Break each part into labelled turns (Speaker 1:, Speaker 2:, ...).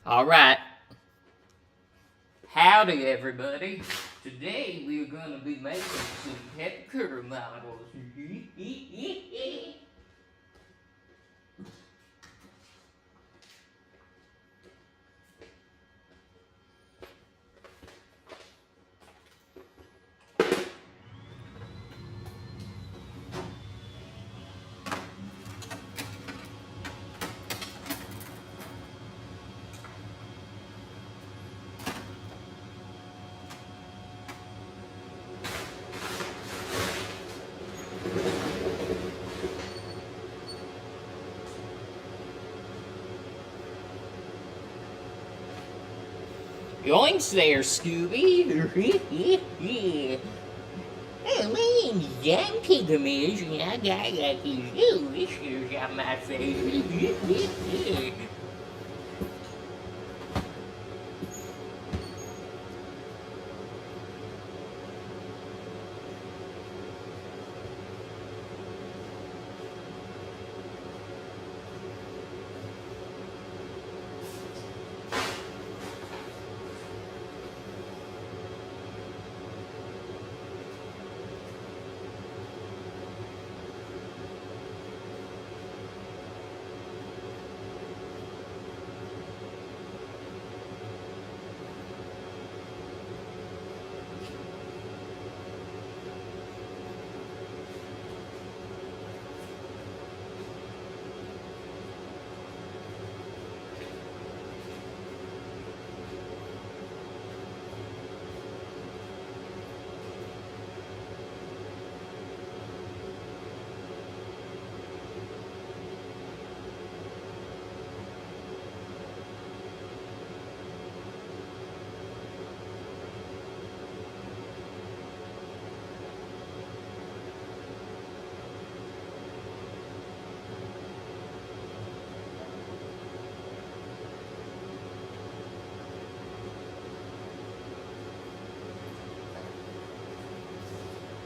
Speaker 1: Alright, howdy everybody. Today we're going to be making some pepper models. Yoinks there, Scooby. Oh, my name's John Pigamish, and I got like these new whiskers on my face.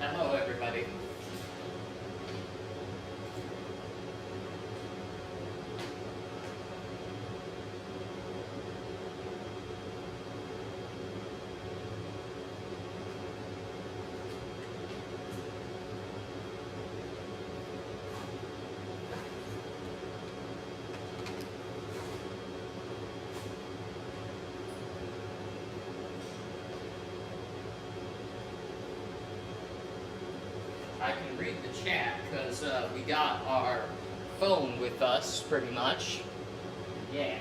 Speaker 1: Hello everybody. I can read the chat because we got our phone with us pretty much. Yeah.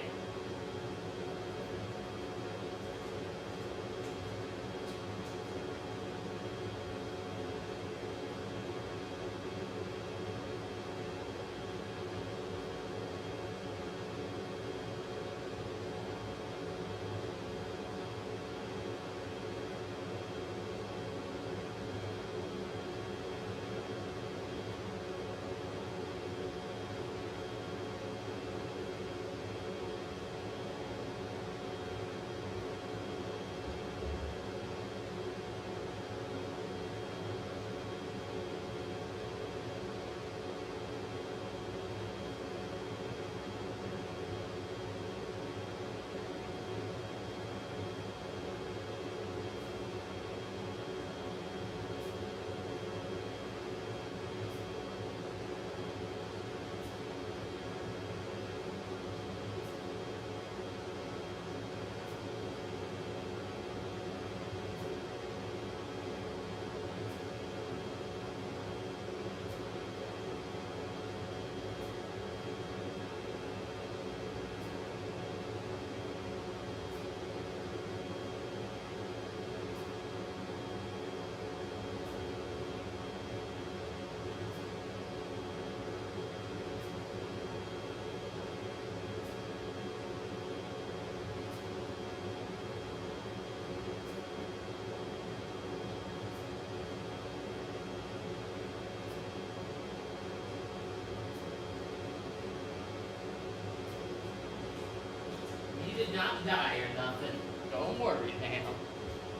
Speaker 1: You did not die or nothing. Don't worry now.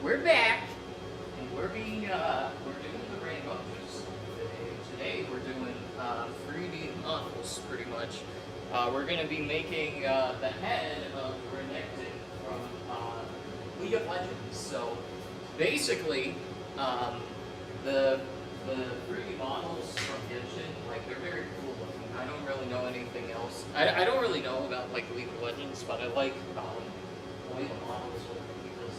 Speaker 1: We're back, and we're doing the rainbows today. We're doing 3D models pretty much. We're gonna be making the head of Renee of Legends. So basically, the 3D models from Genshin, like they're very cool looking. I don't really know anything else. I don't really know about like League of Legends, but I like the way the models look because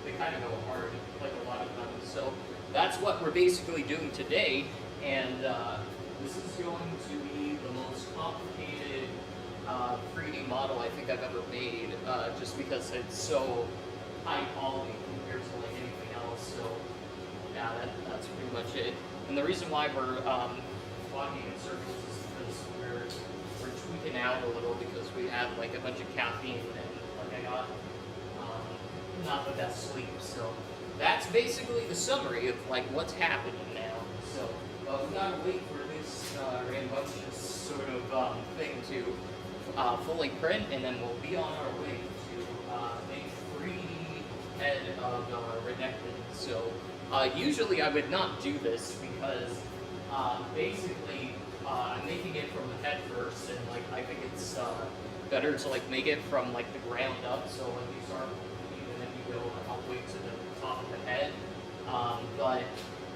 Speaker 1: they kind of go hard like a lot of them. So that's what we're basically doing today, and this is going to be the most complicated 3D model I think I've ever made, just because it's so high quality compared to like anything else. So yeah, that's pretty much it. And the reason why we're walking in circles is because we're tweaking out a little because we have like a bunch of caffeine and like I got not the best sleep. So that's basically the summary of like what's happening now. So we gotta wait for this rambunctious sort of thing to fully print, and then we'll be on our way to make 3D head of Renekton. So usually I would not do this because basically I'm making it from the head first, and like I think it's better to like make it from like the ground up. So when you start and then you go like all the way to the top of the head. But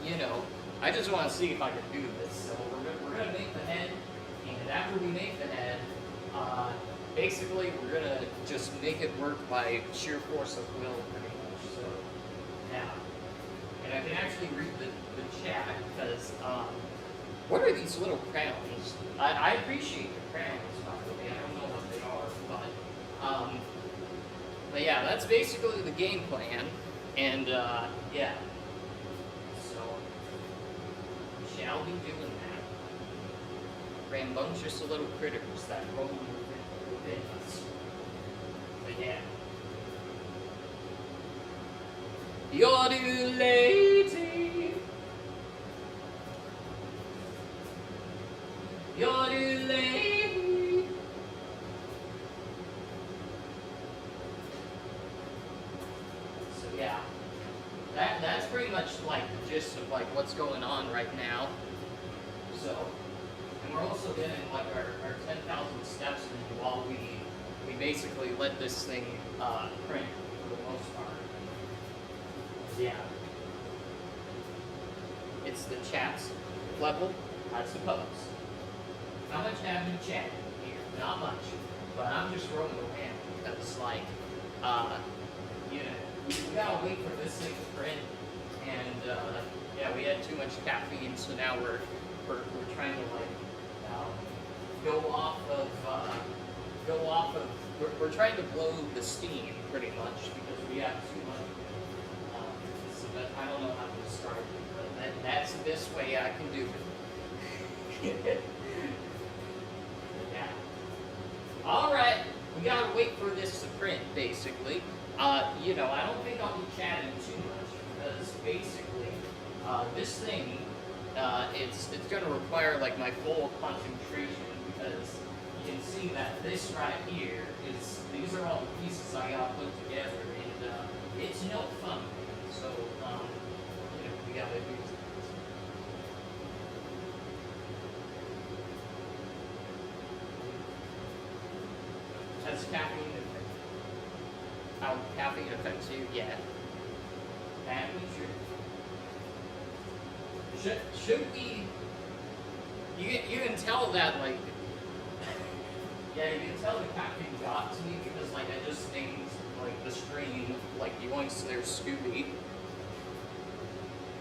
Speaker 1: you know, I just want to see if I can do this. So we're gonna make the head, and after we make the head, basically we're gonna just make it work by sheer force of will, pretty much. So yeah, and I can actually read the chat because what are these little crowns? I appreciate the crowns, by the way. I don't know what they are, but yeah, that's basically the game plan, and yeah. So we shall be doing that. Rambunctious little critters that roam within us. But yeah. You're lady. You're lady. So yeah. That's pretty much like the gist of like what's going on right now. So, and we're also getting like our 10,000 steps in while we basically let this thing print for the most part. Yeah. It's the chat's level, I suppose. How much have you chatted here? Not much. But I'm just rolling around because like you know, we gotta wait for this thing to print, and yeah, we had too much caffeine, so now we're trying to like go off of we're trying to blow the steam pretty much because we have too much. So that, I don't know how to describe it, but that's the best way I can do it. Yeah. All right, we gotta wait for this to print, basically. You know, I don't think I'll be chatting too much because basically, this thing, it's going to require like my full concentration because you can see that this right here these are all the pieces I got put together, and it's no fun. So, you know, we got to do this. Has caffeine affect? How caffeine affects you? Yeah. Happy sure. Should we? You can tell that like. Yeah, you can tell the caffeine got to me because like I just named like the stream like Yoinks there's Scooby.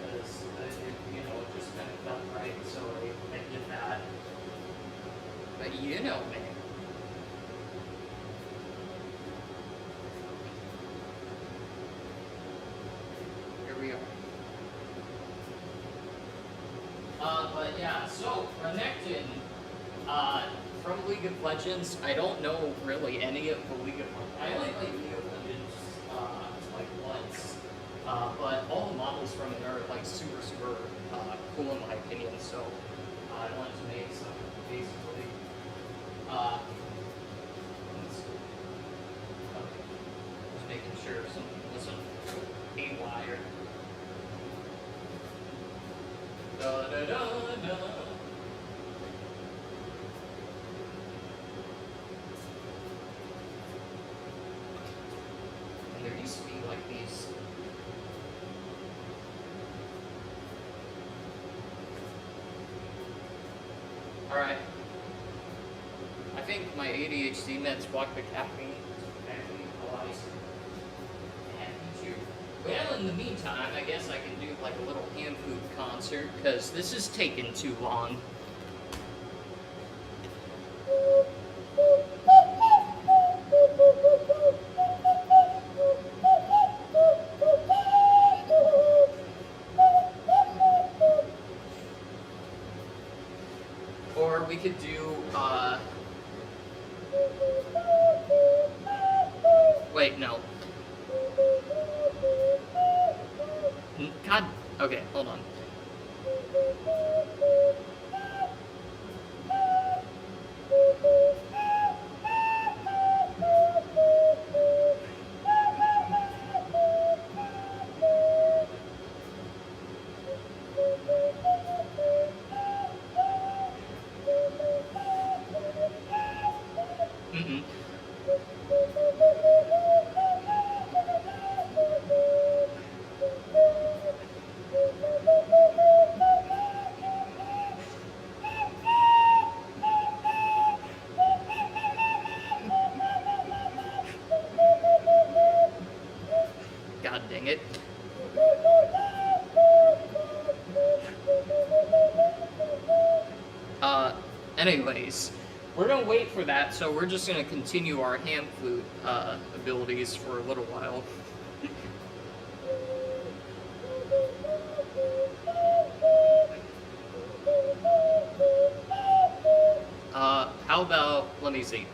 Speaker 1: Because you know it just kind of felt right, so I did that. But you know, man. We are. But yeah, so Renekton, from League of Legends, I don't know really any of the League of Legends. I only played League of Legends like once, but all the models from it are like super cool in my opinion. So I wanted to make some basically. Let's see. Okay, just making sure something wasn't haywire. Da da da da. And there used to be like these. Alright. I think my ADHD meds block the caffeine. Caffeine allows well, in the meantime, I guess I can do like a little hand food concert, because this is taking too long. Or we could do, wait, no. God, okay, hold on. Mm-mm. God dang it. Anyways, we're gonna wait for that, so we're just gonna continue our hand flute abilities for a little while. How about, let me see.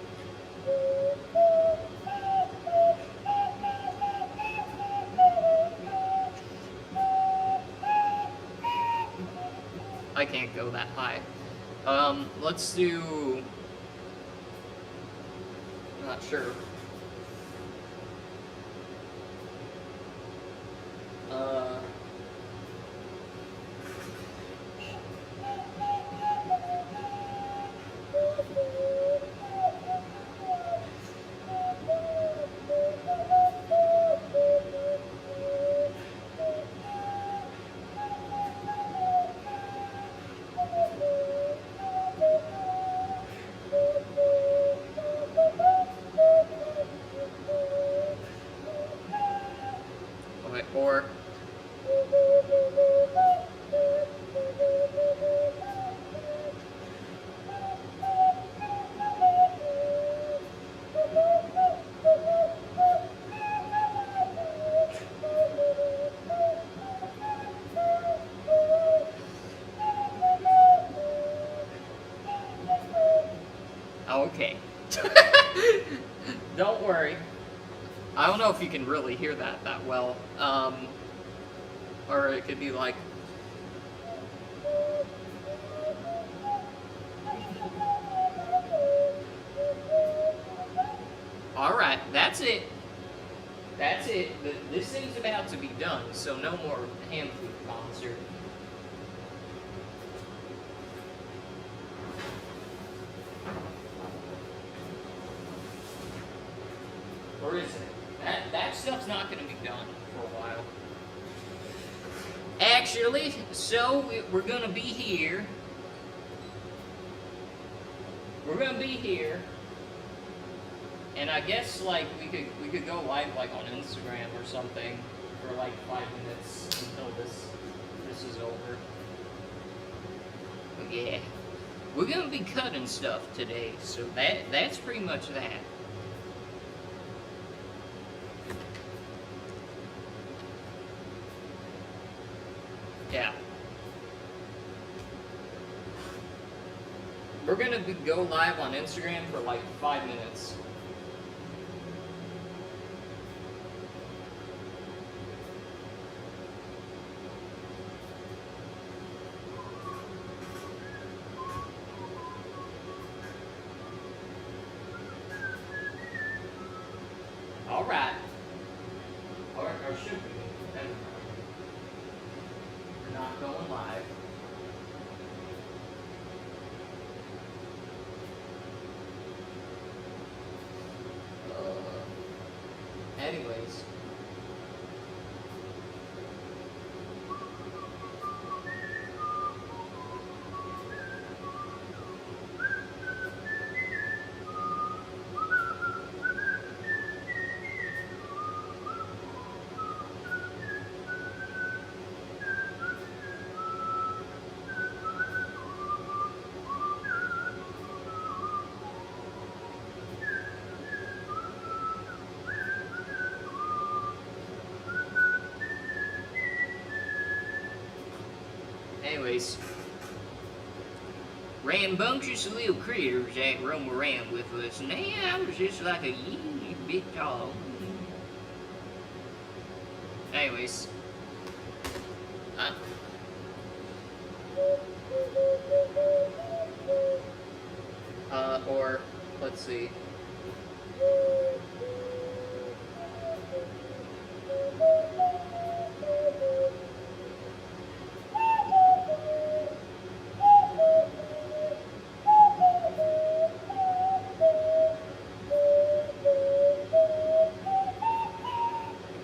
Speaker 1: I can't go that high. Let's do... I'm not sure. Or okay. Don't worry. I don't know if you can really hear that well. Or it could be like... Alright, that's it. That's it. This thing's about to be done, so no more hand flute concert. Or is it? That stuff's not going to be done for a while. Actually, so we're going to be here. We're going to be here. And I guess like we could go live like on Instagram or something for like 5 minutes until this is over. But yeah. We're going to be cutting stuff today, so that's pretty much that. Yeah. We're gonna go live on Instagram for like 5 minutes. Alright. Or should we? We're not going live. Anyways, rambunctious little critters that roam around with us. And I was just like a yee big dog. Anyways. Or, let's see.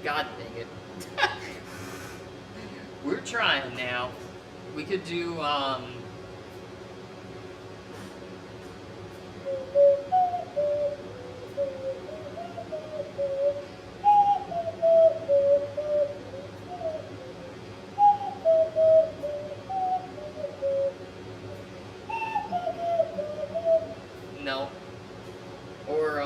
Speaker 1: God dang it. We're trying now. We could do, no. Or,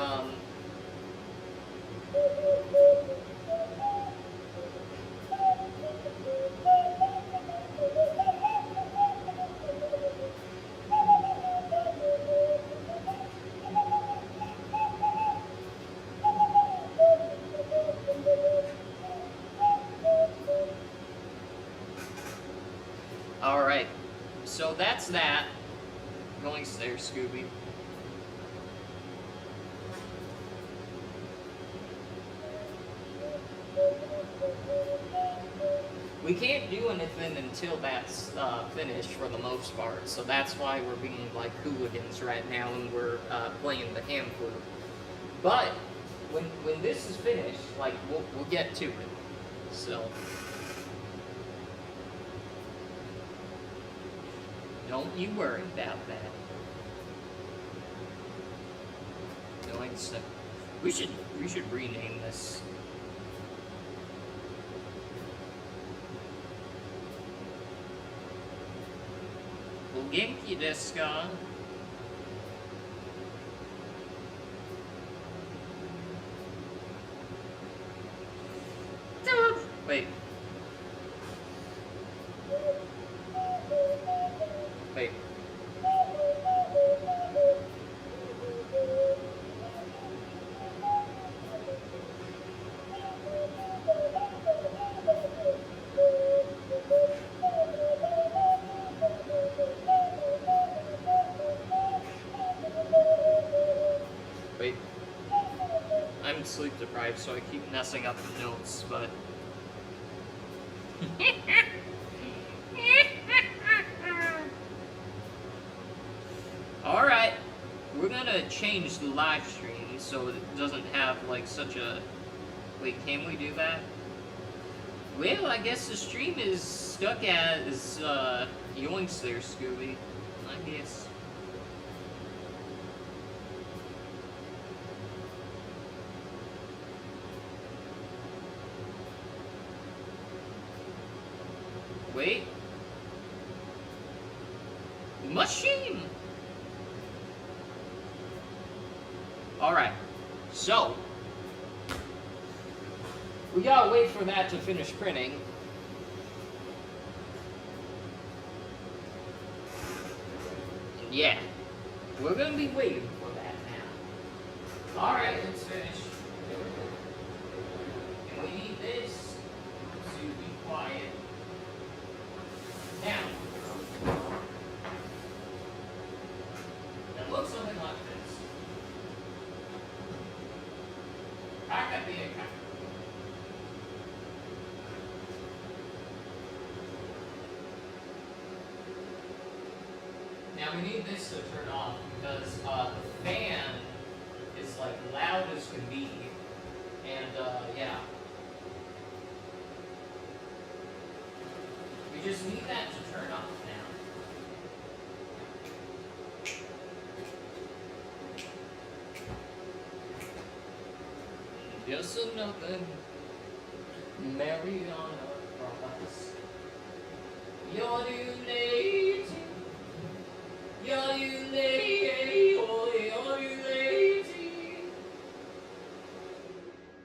Speaker 1: alright. So that's that. Yoinks there, Scooby. We can't do anything until that's finished for the most part, so that's why we're being like hooligans right now and we're playing the hand flute. But when this is finished, like we'll get to it. So don't you worry about that. Yoinks. We should rename this. Genki desu ka? Wait. Wait. Wait. I'm sleep deprived, so I keep messing up the notes, but... Alright, we're gonna change the live stream so it doesn't have like such a... Wait, can we do that? Well, I guess the stream is stuck as Yoinks there, Scooby. I guess. Wait. Machine! Alright. So. We gotta wait for that to finish printing. And yeah. We're gonna be waiting for that now. Alright, it's finished. And we need this to be quiet. Now, it looks something like this. I could be a cow. Now we need this to turn off because the fan is like loud as can be, and yeah. We just need that to turn off now. Just another Mariana Cross. You're too late. You're too late. Oh, you're too late.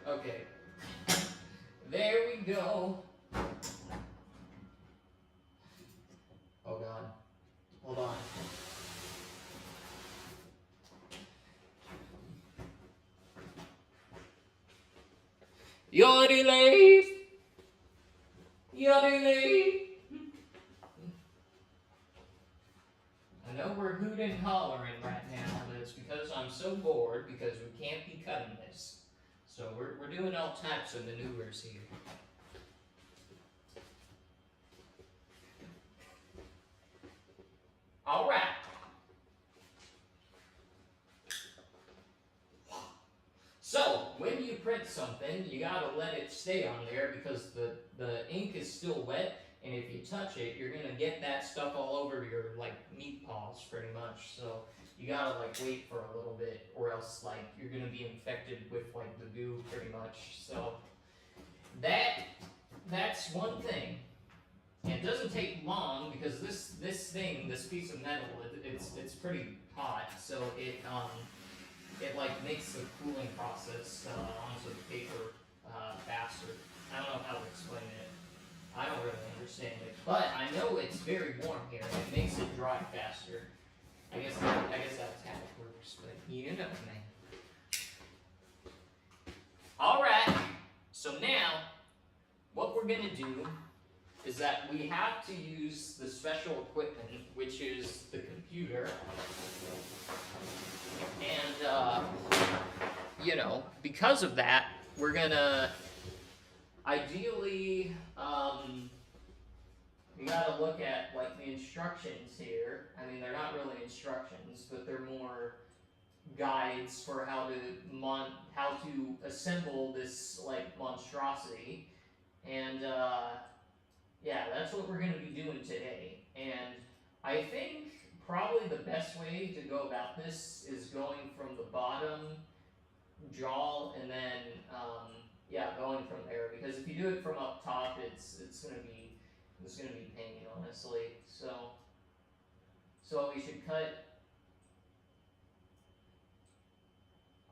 Speaker 1: Okay. There we go. Yodelay! Yodelay! I know we're hooting and hollering right now, but it's because I'm so bored because we can't be cutting this. So we're doing all types of maneuvers here. All right. So when you print something, you gotta let it stay on there because the ink is still wet, and if you touch it, you're gonna get that stuff all over your like meat paws pretty much. So you gotta like wait for a little bit, or else like you're gonna be infected with like the goo pretty much. So that's one thing. And it doesn't take long because this piece of metal, it's pretty hot, so it like makes the cooling process onto the paper faster. I don't know how to explain it. I don't really understand it, but I know it's very warm here and it makes it dry faster. I guess that's how it works, but you know, man. All right. So now, what we're gonna do is that we have to use the special equipment, which is the computer. And, you know, because of that, we're gonna, ideally, we gotta look at, like, the instructions here. I mean, they're not really instructions, but they're more guides for how to assemble this, like, monstrosity. And, yeah, that's what we're going to be doing today. And I think probably the best way to go about this is going from the bottom jaw and then, yeah, going from there. Because if you do it from up top, it's gonna be pain, honestly. So we should cut.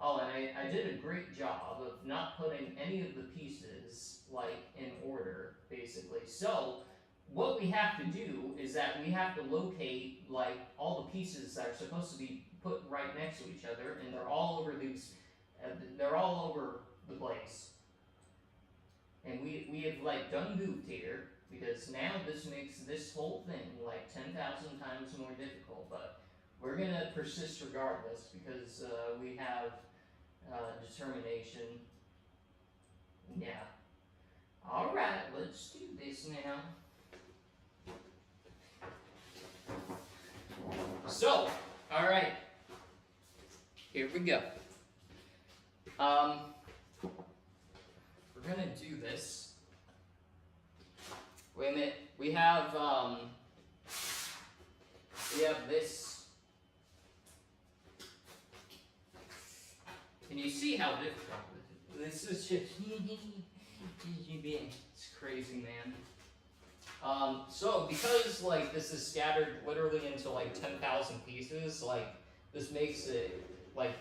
Speaker 1: Oh, and I did a great job of not putting any of the pieces, like, in order, basically. So, what we have to do is that we have to locate, like, all the pieces that are supposed to be put right next to each other, and they're all over the place. And we have, like, done goofed here, because now this makes this whole thing, like, 10,000 times more difficult, but we're gonna persist regardless, because we have determination. Yeah. Alright, let's do this now. So, alright. Here we go. We're gonna do this. Wait a minute. We have this. Can you see how difficult this is? Just it's crazy, man. So because like this is scattered literally into like 10,000 pieces, like this makes it like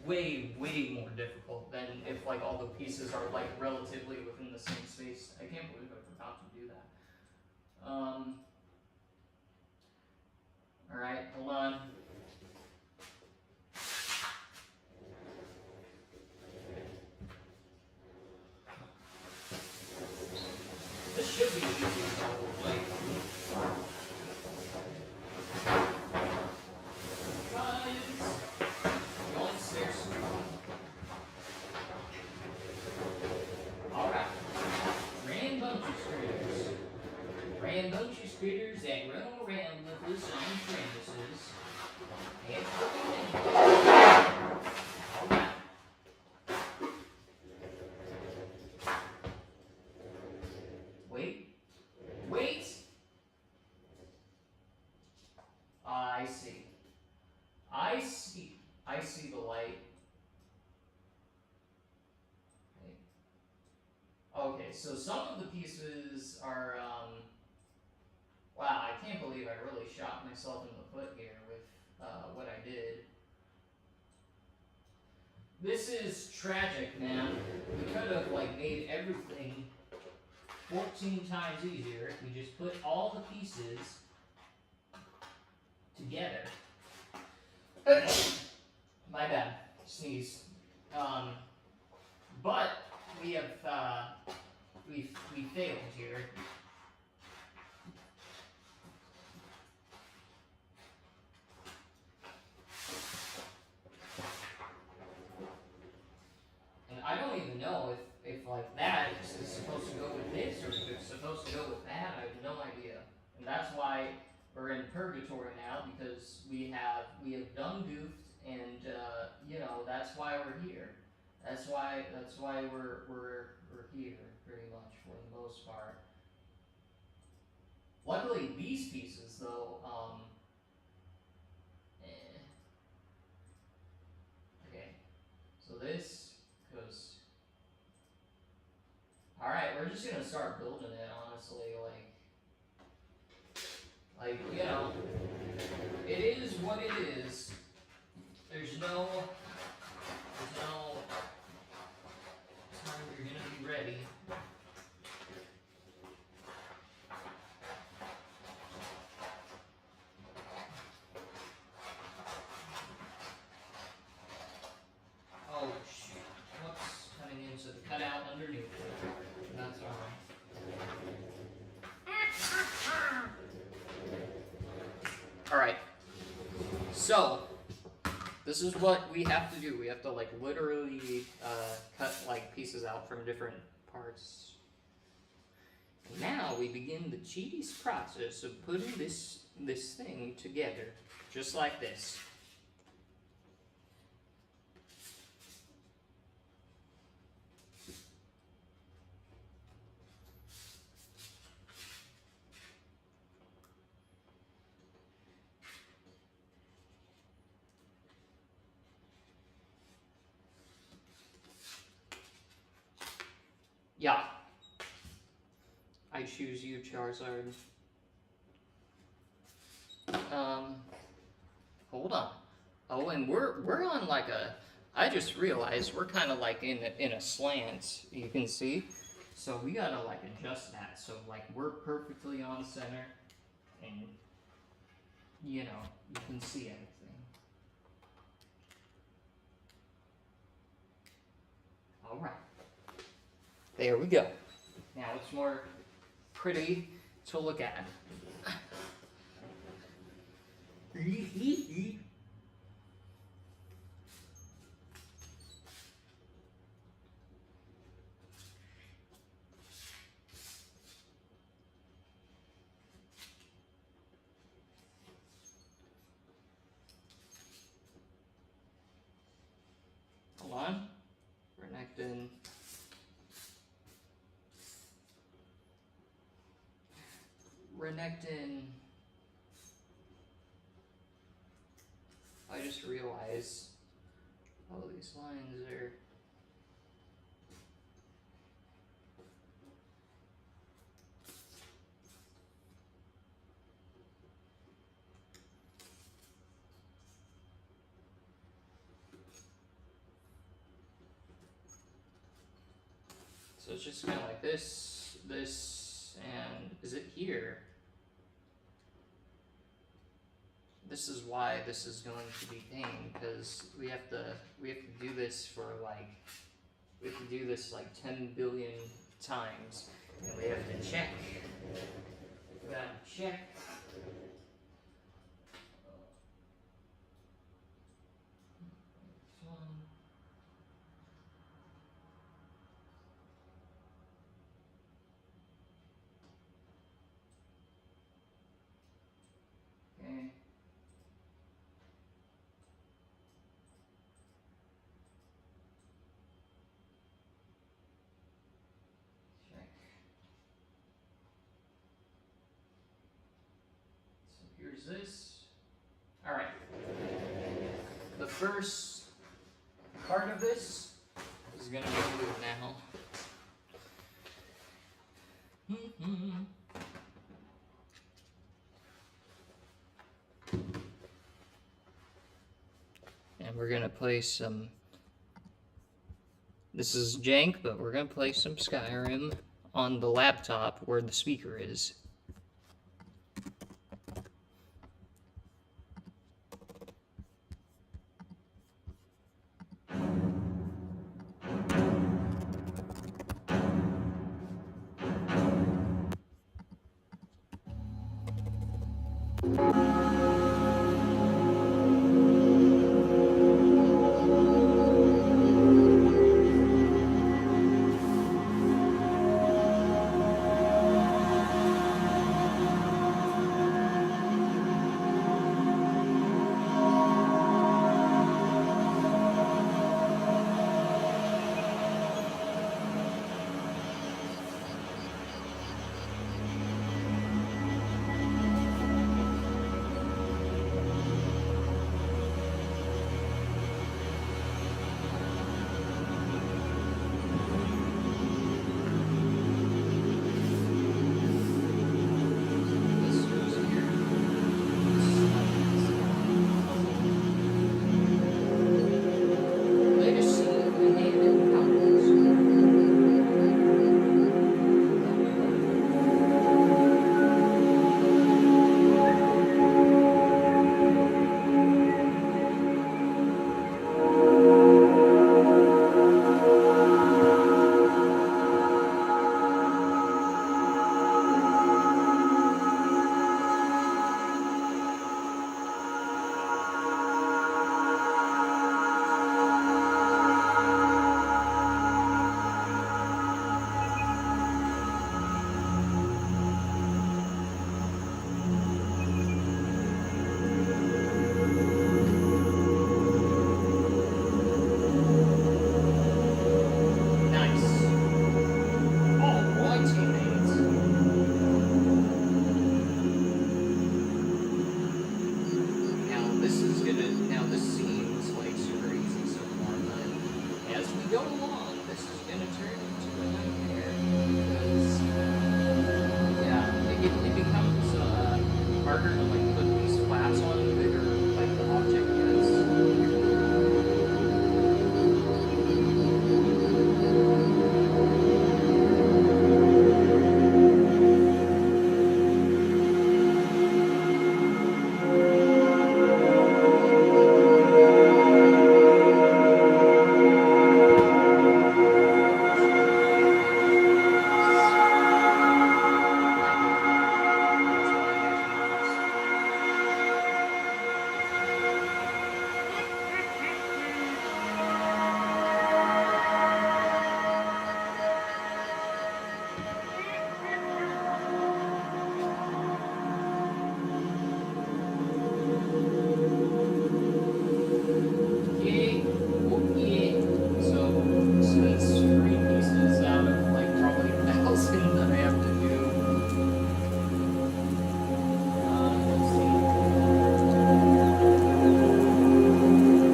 Speaker 1: way more difficult than if like all the pieces are like relatively within the same space. I can't believe I forgot to do that. All right, hold on. This should be easy, probably. Yoinks, there's. Alright. Rambunctious critters that run around with us on premises. And alright. Wait. I see the light. Okay, so some of the pieces are, wow, I can't believe I really shot myself in the foot here with what I did. This is tragic, man. We could have, like, made everything 14 times easier if we just put all the pieces together. My bad. Sneeze. But we failed here. And I don't even know if like that is supposed to go with this or if it's supposed to go with that. I have no idea. And that's why we're in purgatory now, because we have done goofed, and you know, that's why we're here. That's why we're here pretty much for the most part. Luckily, these pieces though, okay. So this goes. All right, we're just gonna start building it. Honestly, like you know, it is what it is. There's no time you're gonna be ready. Oh shoot! Whoops! Cutting into the cutout underneath. That's alright. Alright. So this is what we have to do. We have to like literally cut like pieces out from different parts. Now we begin the tedious process of putting this thing together, just like this. Yeah. I choose you, Charizard. Hold on. Oh, and we're on like a. I just realized we're kind of like in a slant. You can see, so we gotta like adjust that so like we're perfectly on center, and you know you can see everything. All right. There we go. Now it's more pretty to look at. Hold on. Renekton. Renekton. I just realized all these lines are. So it's just kind of like this, and is it here? This is why this is going to be pain, because we have to do this for like, we have to do this like 10 billion times, and we have to check. We gotta check. This one. Okay. Check. So here's this. All right. The first part of this is gonna be moved now. And we're gonna play some. This is jank, but we're gonna play some Skyrim on the laptop where the speaker is. this is gonna turn into a nightmare because yeah, it becomes harder to like put these flats on the bigger like the object gets. Okay, okay. So since three pieces out of like probably 1,000 that I have to do. Let's see.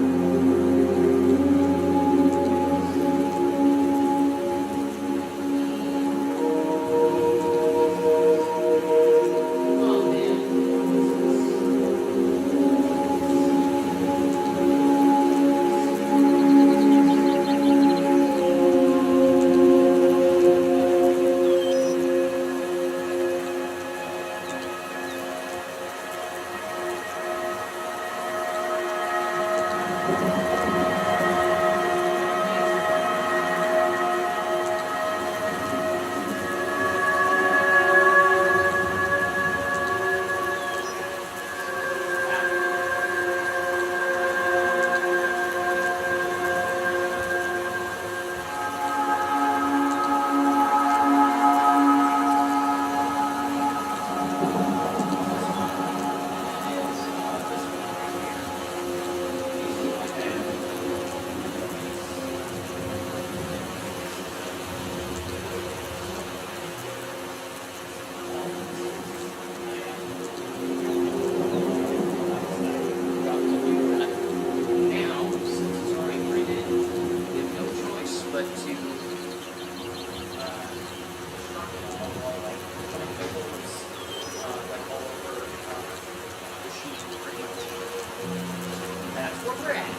Speaker 1: Oh man, now, since it's already printed, we have no choice but to construct it all like putting the holes like all over the sheet pretty much. That's where we're at.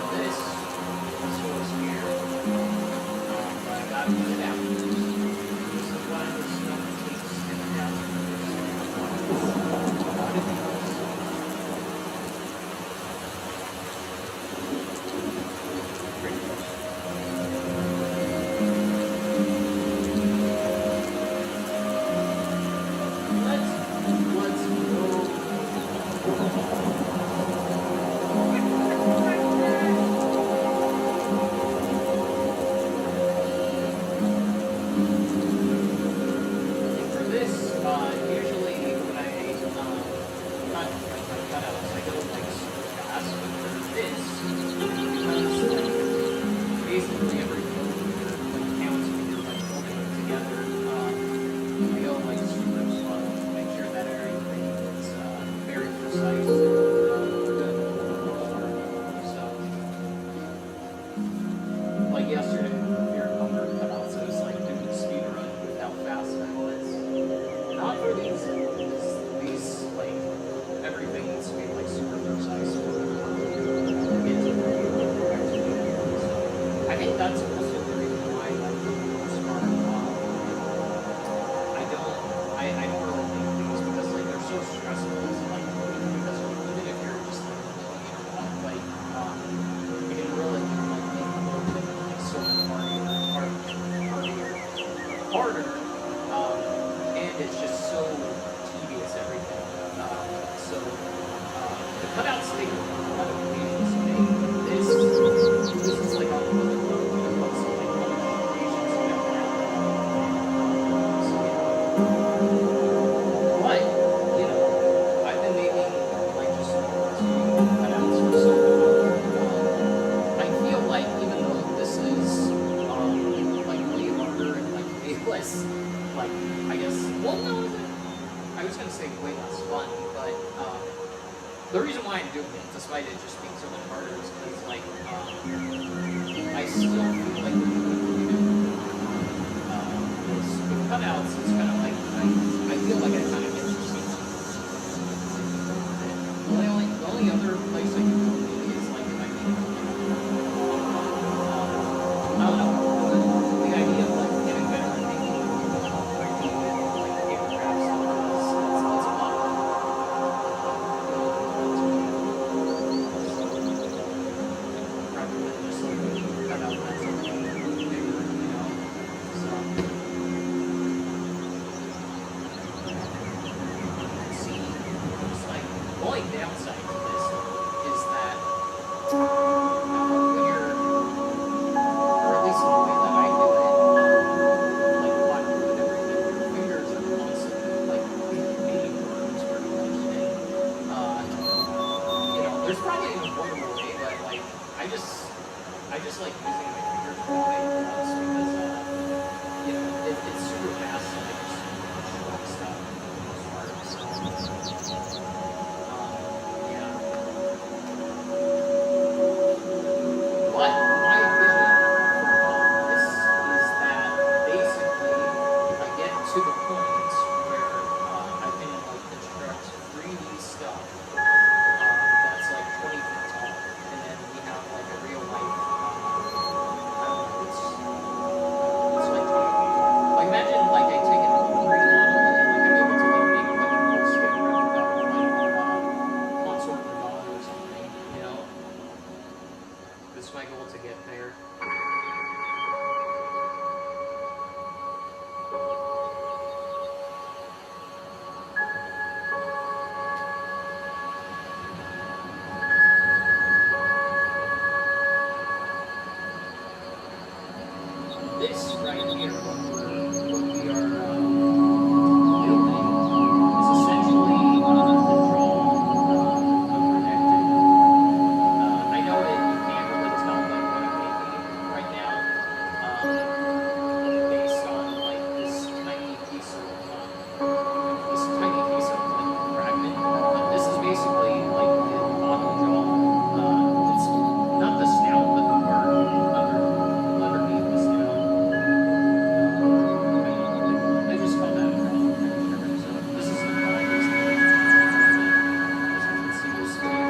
Speaker 1: This was here. I got to put it out. This is why this stuff takes in out. Let's for this, usually when I cut my cutouts, I go like super fast. But for this, because like basically every millimeter like counts when you're like holding it together, I go like super slow to make sure that everything is very precise and good. So, like yesterday, your number cutouts, I was like doing a speed run with how fast I was. Not for these like everything needs to be like super precise. I think that's also the reason why like for the most part, I don't really think these because like they're so stressful to like because even if you're just like like you can really like make a little bit like so much harder. And it's just so tedious, everything. The cutouts take a lot of patience to make. This is like a little bit of puzzle. despite it just being so much harder, is because like I still feel like with cutouts, it's kind of like I feel like I kind of get to see the only other place I can go maybe is like if I can, I don't know, the idea of like getting better at making like paper craft stuff is it's a lot rather than just like cut out pencil paper, so. See, it's like the only downside to this is that when you're, or at least in the way that I do it, like watching and everything, your fingers are constantly like making burns pretty much, and there's probably an avoidable way, but like I just like using my fingers more than anything else because it's super fast and I just short stuff for the most part. So, yeah. But my vision for this is that basically I get to the point where I can like construct 3D stuff that's like 20 feet tall, and then we have like a real life. I don't know. It's like 20 feet tall. Like imagine like I take an 3D model and like I'm able to like make like a full scale replica of like consort and dog or something. That's my goal to get there. This right here, what we are building, is essentially the draw of connecting. I know that you can't really tell like what I'm making right now, based on like this tiny piece of like fragment. But this is basically like the bottom jaw. It's not the snout, but the word underneath the snout. I just call that a draw. So this is the drawing. As you can see, there's three.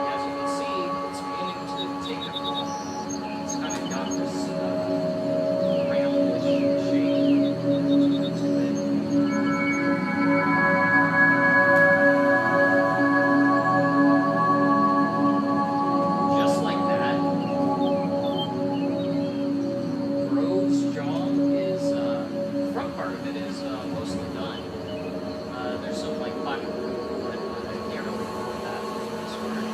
Speaker 1: As you can see, it's beginning to take a form. It's kind of got this roundish shape to it. Just like that, Rose's jaw is, front part of it is mostly done. There's some like black and blue on it, but I can't really go with that for the most part.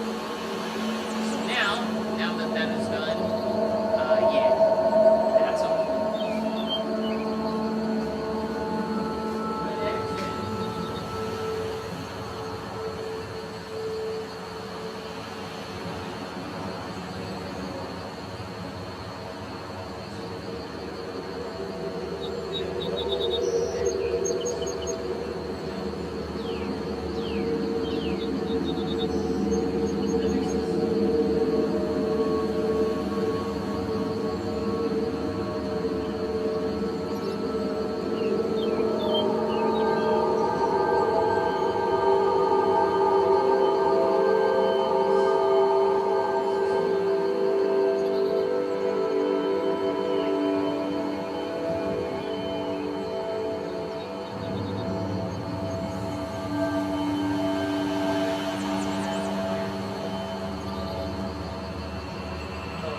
Speaker 1: So now that that is done, yeah, that's all.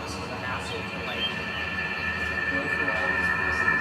Speaker 1: This is a hassle to like go through all these pieces.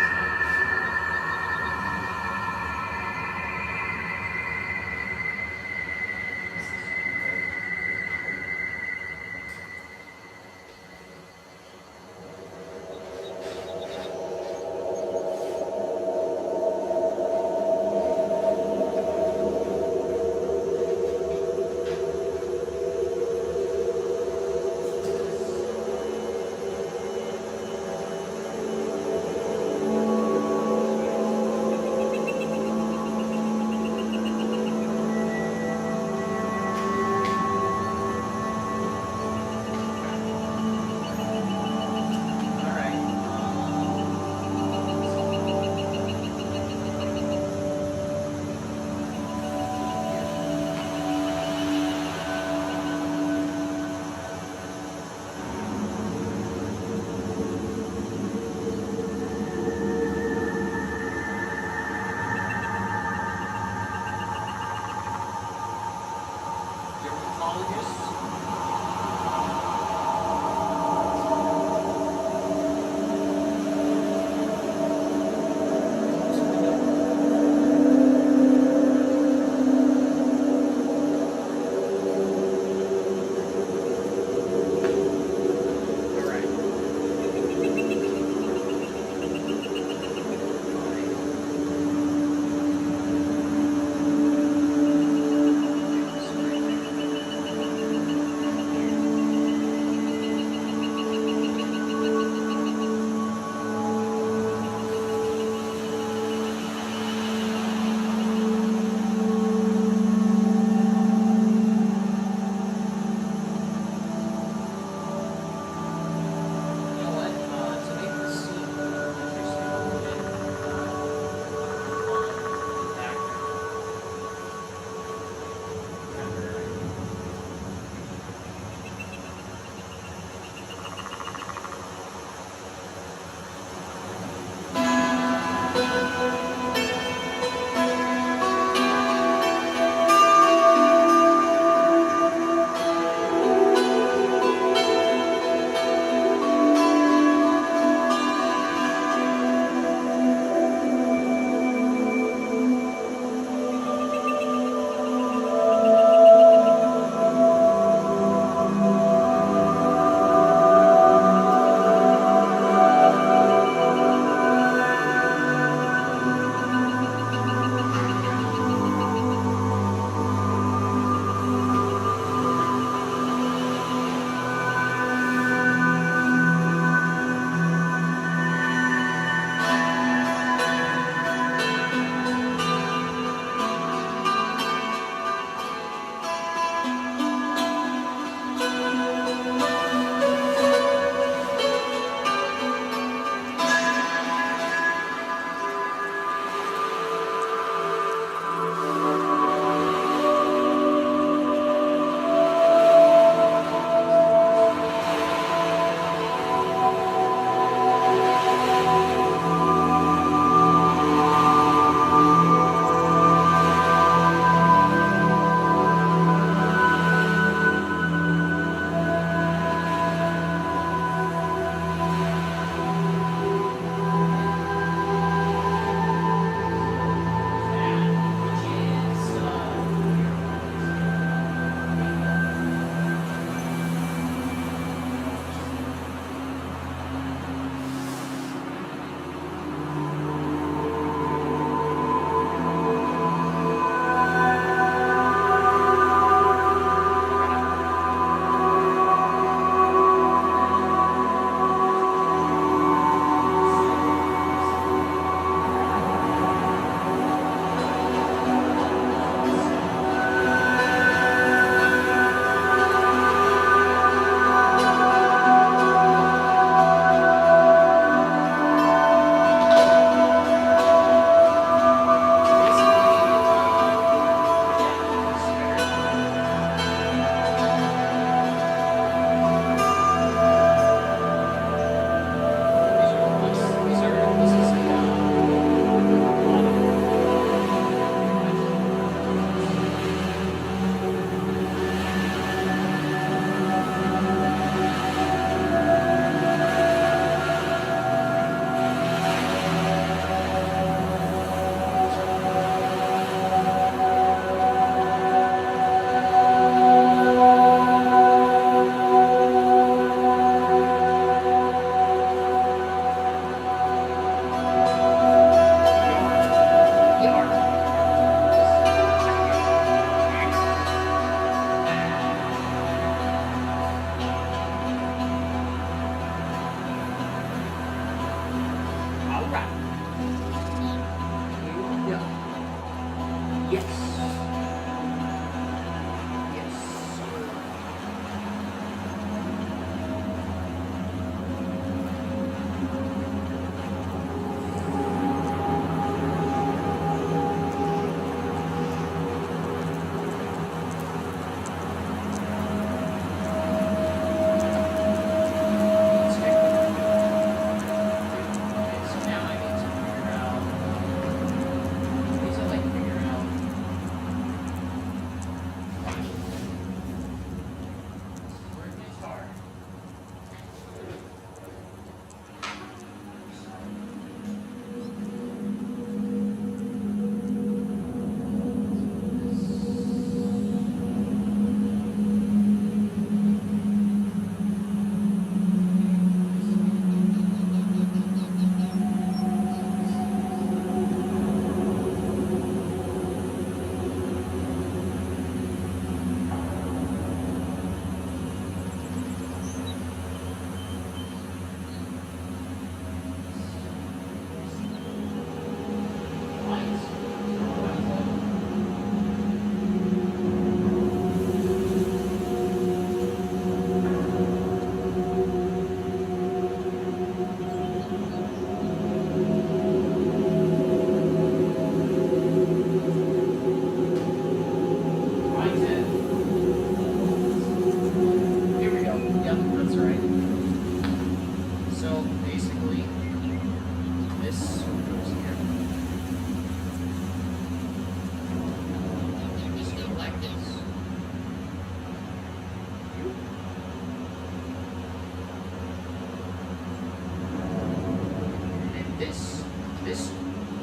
Speaker 1: This, this,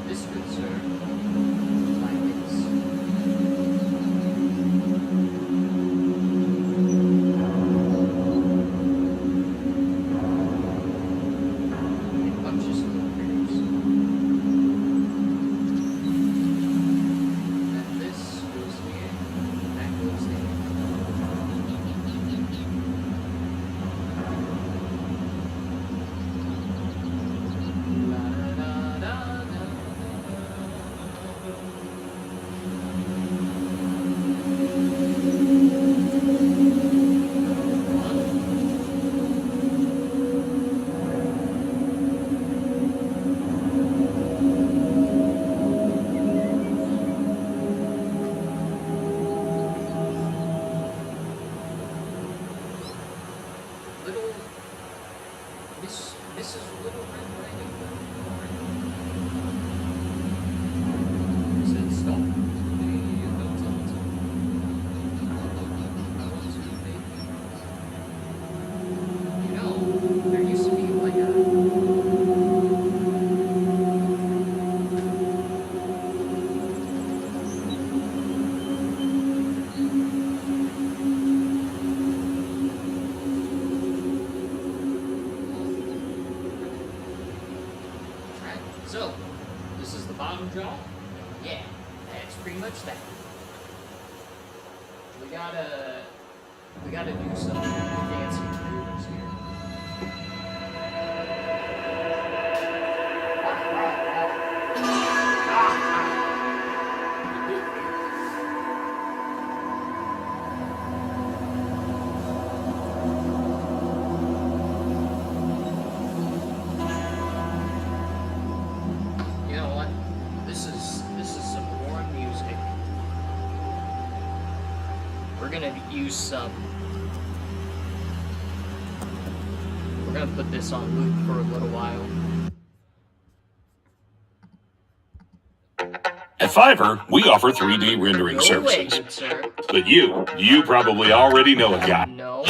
Speaker 1: this good sir, like this. It punches little critters. And this goes here, that goes there. Little Mrs. Little Red Riding Hood. Said stop. Hey, don't tell me. I want to make. You know, there used to be like a. Right. So, this is the bottom jaw. Yeah, that's pretty much that. We gotta do some fancy maneuvers here. You know what? This is some warm music. We're gonna use some. We're gonna put this on loop for a little while.
Speaker 2: At Fiverr, we offer 3D rendering
Speaker 1: No way,
Speaker 2: services.
Speaker 1: good sir.
Speaker 2: But you probably already know a guy.
Speaker 1: No.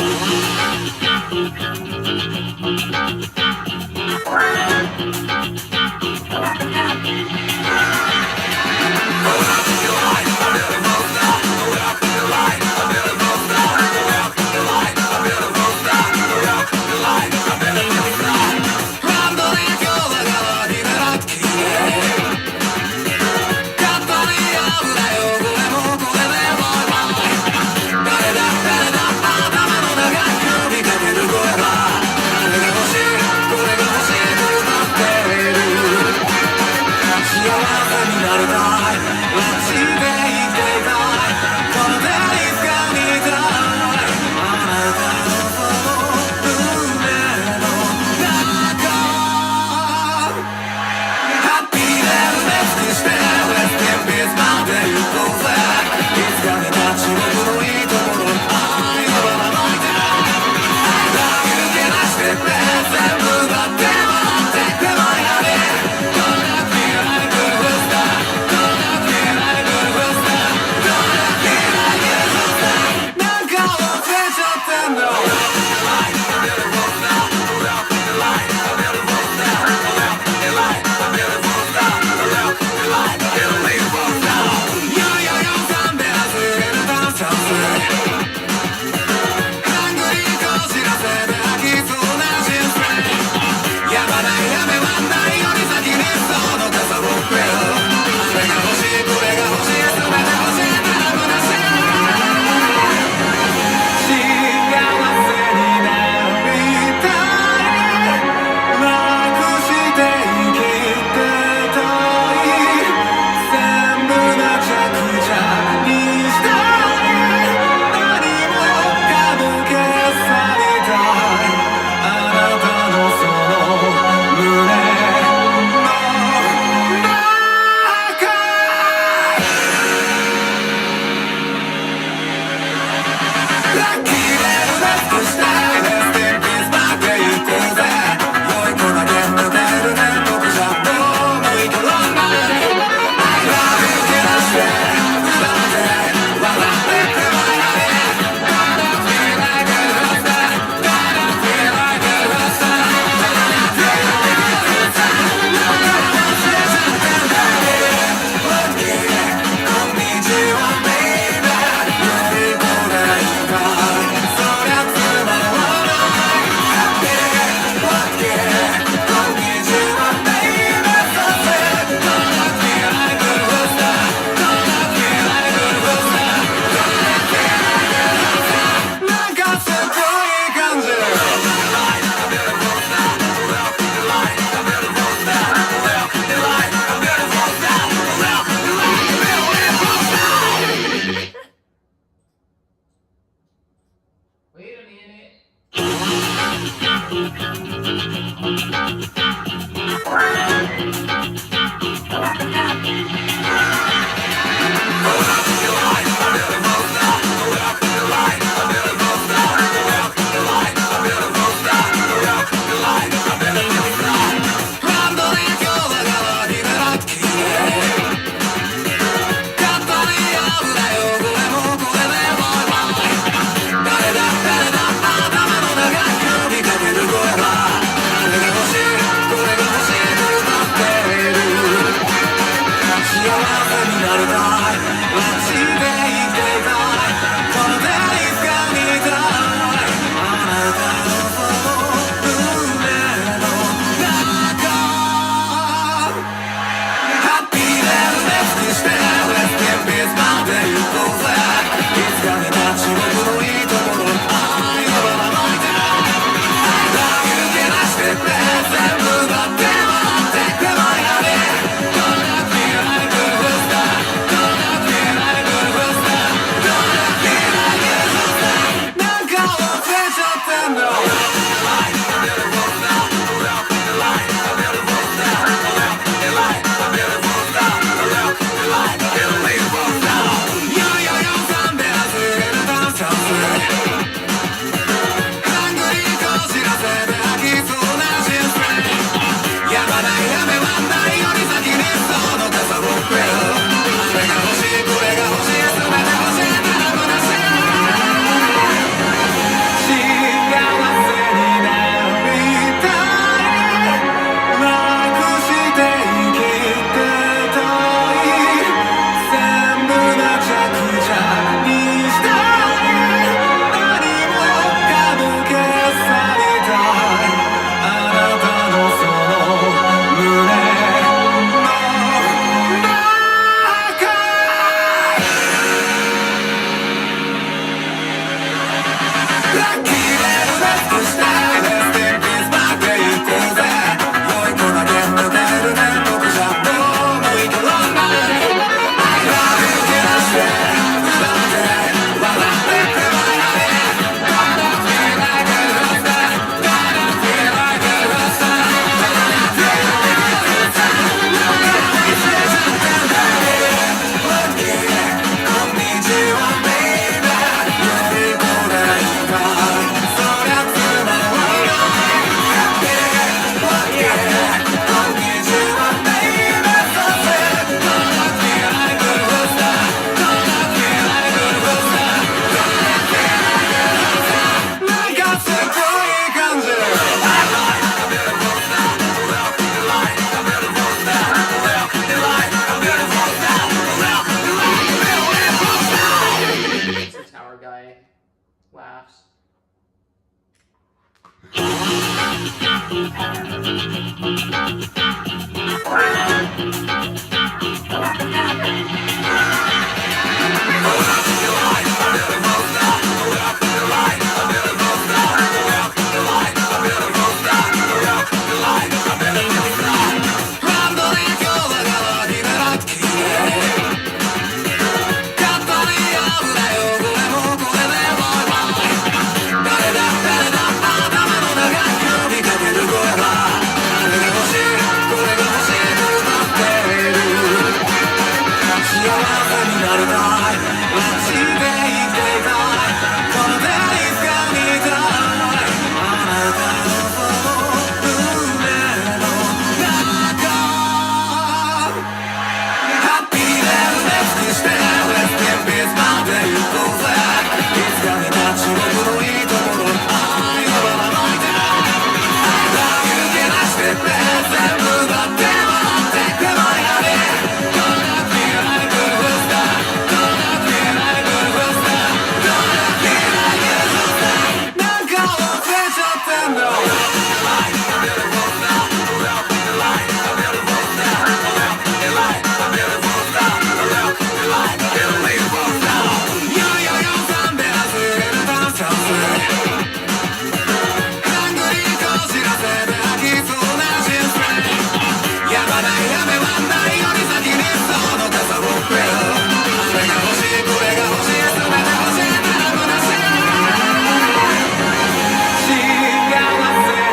Speaker 1: laughs.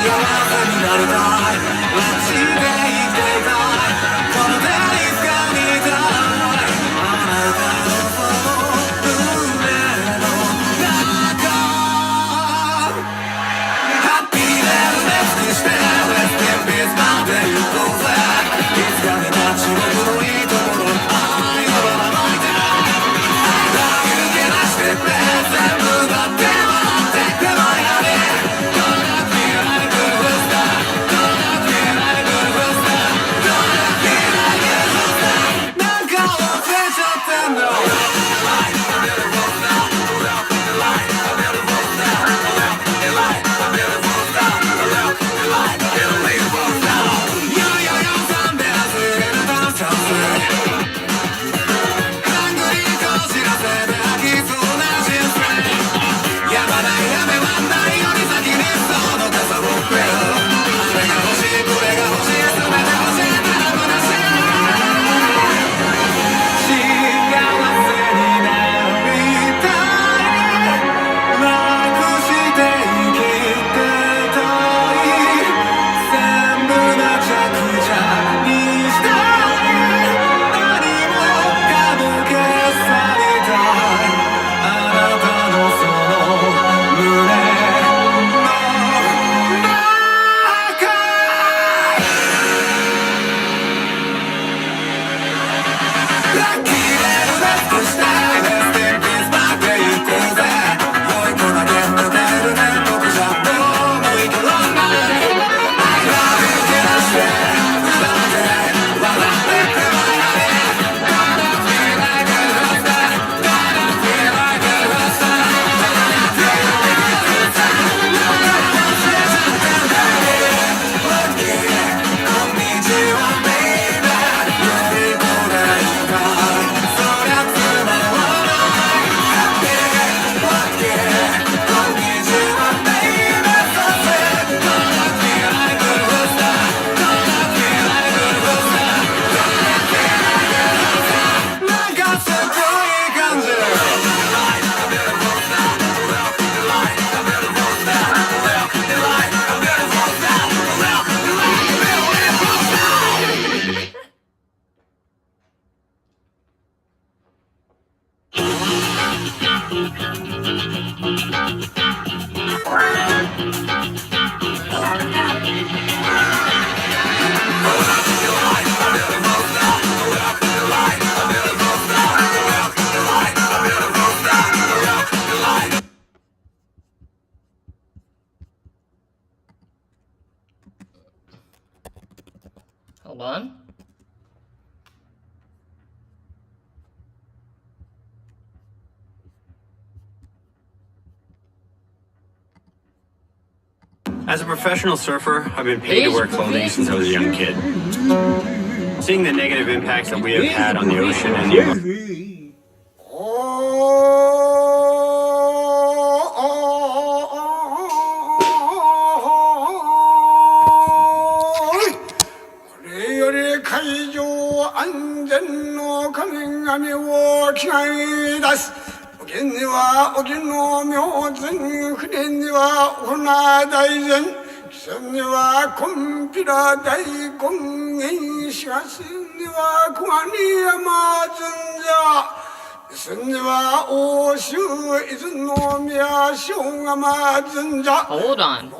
Speaker 3: 幸
Speaker 1: Hold on.
Speaker 3: As a professional surfer, I've been paid to wear clothing since I was a young kid. Seeing the negative impacts that we have had on the ocean and the
Speaker 1: Hold on.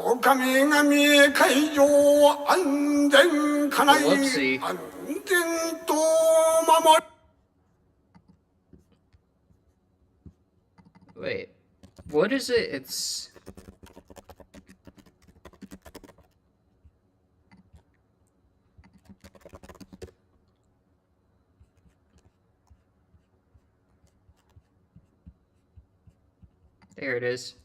Speaker 1: Whoopsie. Wait, what is it? It's... There it is.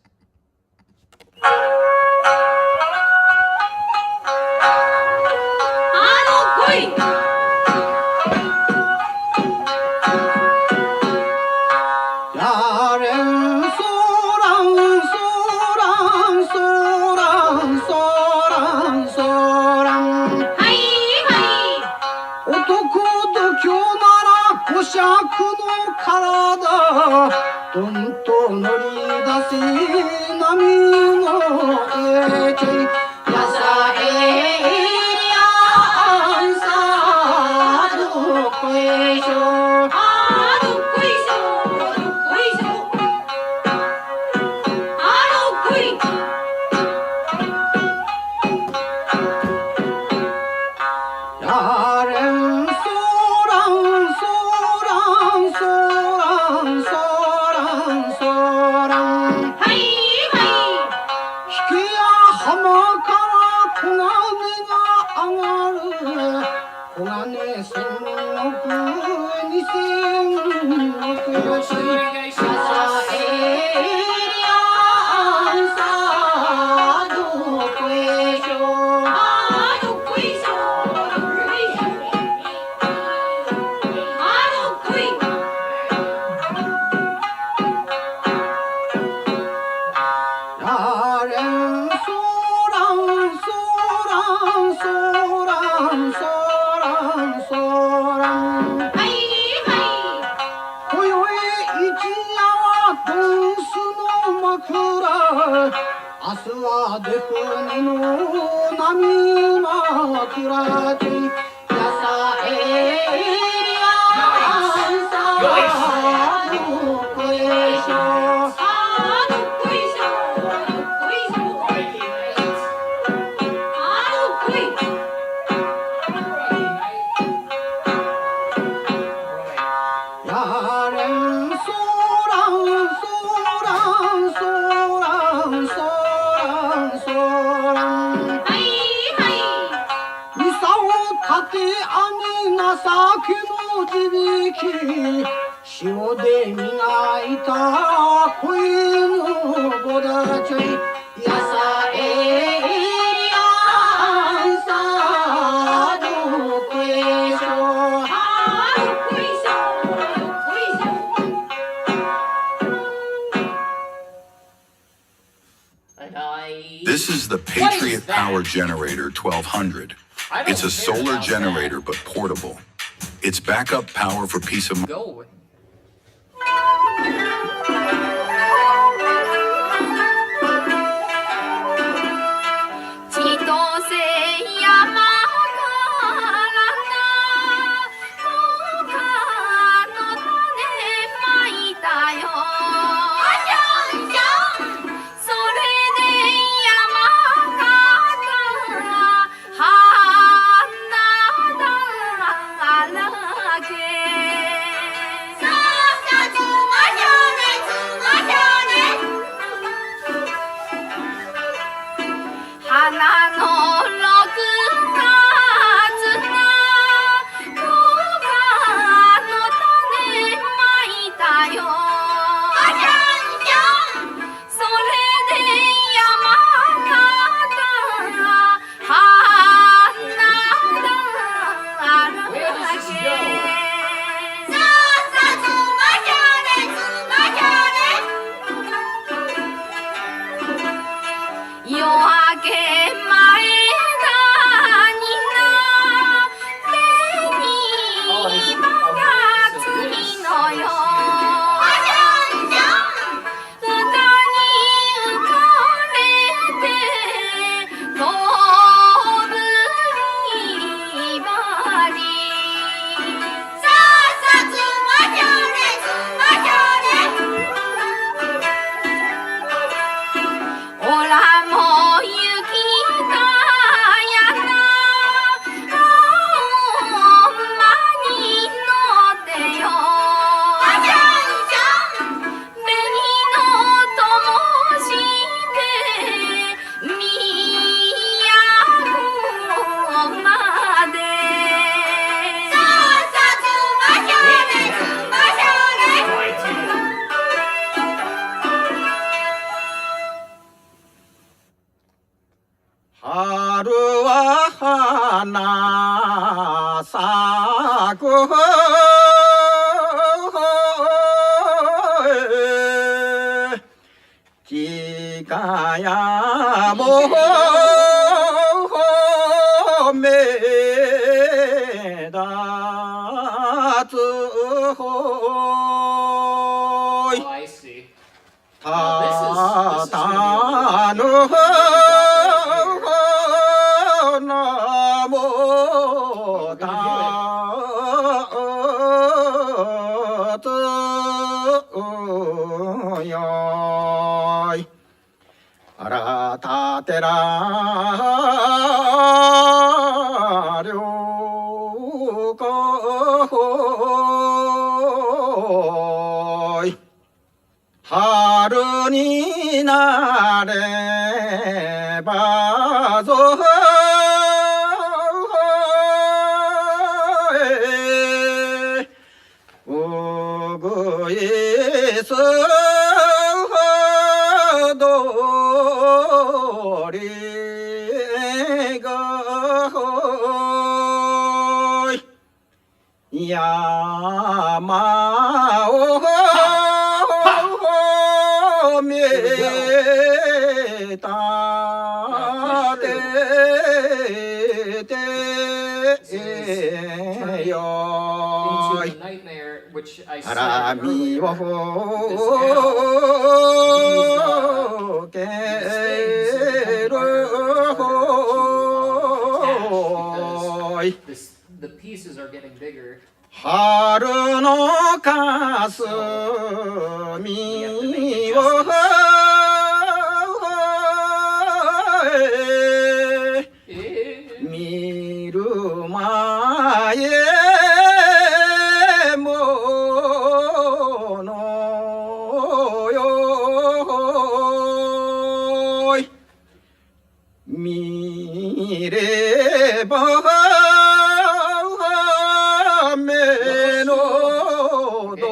Speaker 4: This is the
Speaker 1: What is
Speaker 4: Patriot
Speaker 1: that?
Speaker 4: Power Generator 1200.
Speaker 1: I don't
Speaker 4: It's a
Speaker 1: care
Speaker 4: solar
Speaker 1: about
Speaker 4: generator, but portable. It's backup power for peace of mind.
Speaker 1: Go away. Oh, I see. This is gonna be into a nightmare, which I said earlier. The pieces are getting bigger.
Speaker 5: 春の霞を見る前ものよ見れば目のど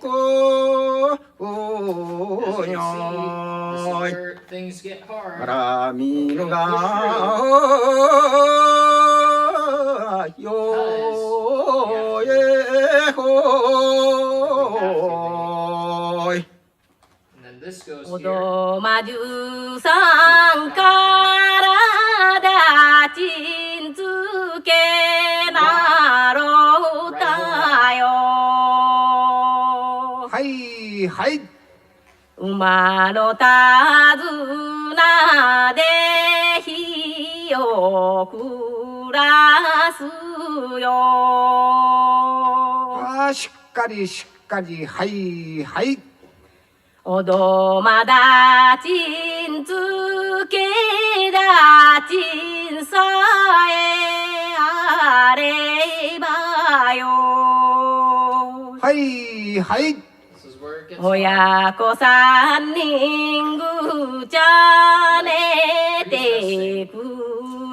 Speaker 5: こよから見るがよえほい
Speaker 1: And then this goes almost
Speaker 6: お
Speaker 1: here.
Speaker 6: どまじゅうさんからだちんつけなろうたよ。
Speaker 5: はいはい
Speaker 6: 馬のたずなで火を暮らすよ。
Speaker 5: あーしっかりしっかりはいはい
Speaker 6: おどまだちんつけだちんさえあればよ。
Speaker 5: はいはい
Speaker 1: This is where it gets
Speaker 6: 親子三人ぐちゃねて暮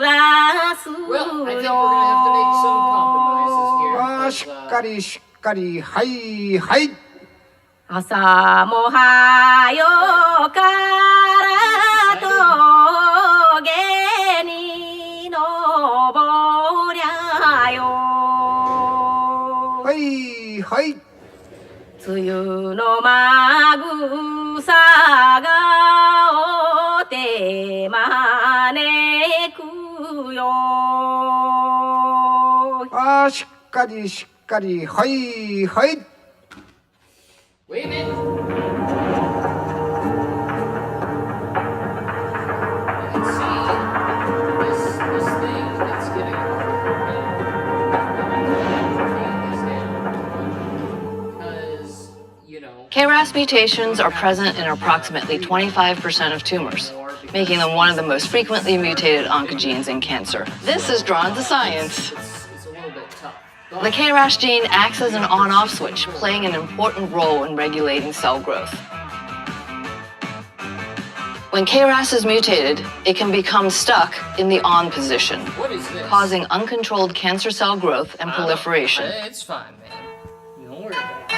Speaker 6: らす
Speaker 1: Well, I think we're gonna have to make some compromises here.
Speaker 5: あーしっかりしっかりはいはい
Speaker 6: 朝もはよから峠に登りゃよ。
Speaker 5: はいはい
Speaker 6: 梅雨のまぐさがおて招くよ。
Speaker 5: あーしっかりしっかりはいはい
Speaker 1: Wait a minute. I can see this thing that's getting because, you know,
Speaker 7: KRAS mutations are present in approximately 25% of tumors, making them one of the most frequently mutated oncogenes in cancer. This is drawn to science.
Speaker 1: it's a little bit tough.
Speaker 7: The KRAS gene acts as an on-off switch, playing an important role in regulating cell growth. When KRAS is mutated, it can become stuck in the on position,
Speaker 1: What is this?
Speaker 7: causing uncontrolled cancer cell growth and proliferation.
Speaker 1: It's fine, man. Don't worry about it.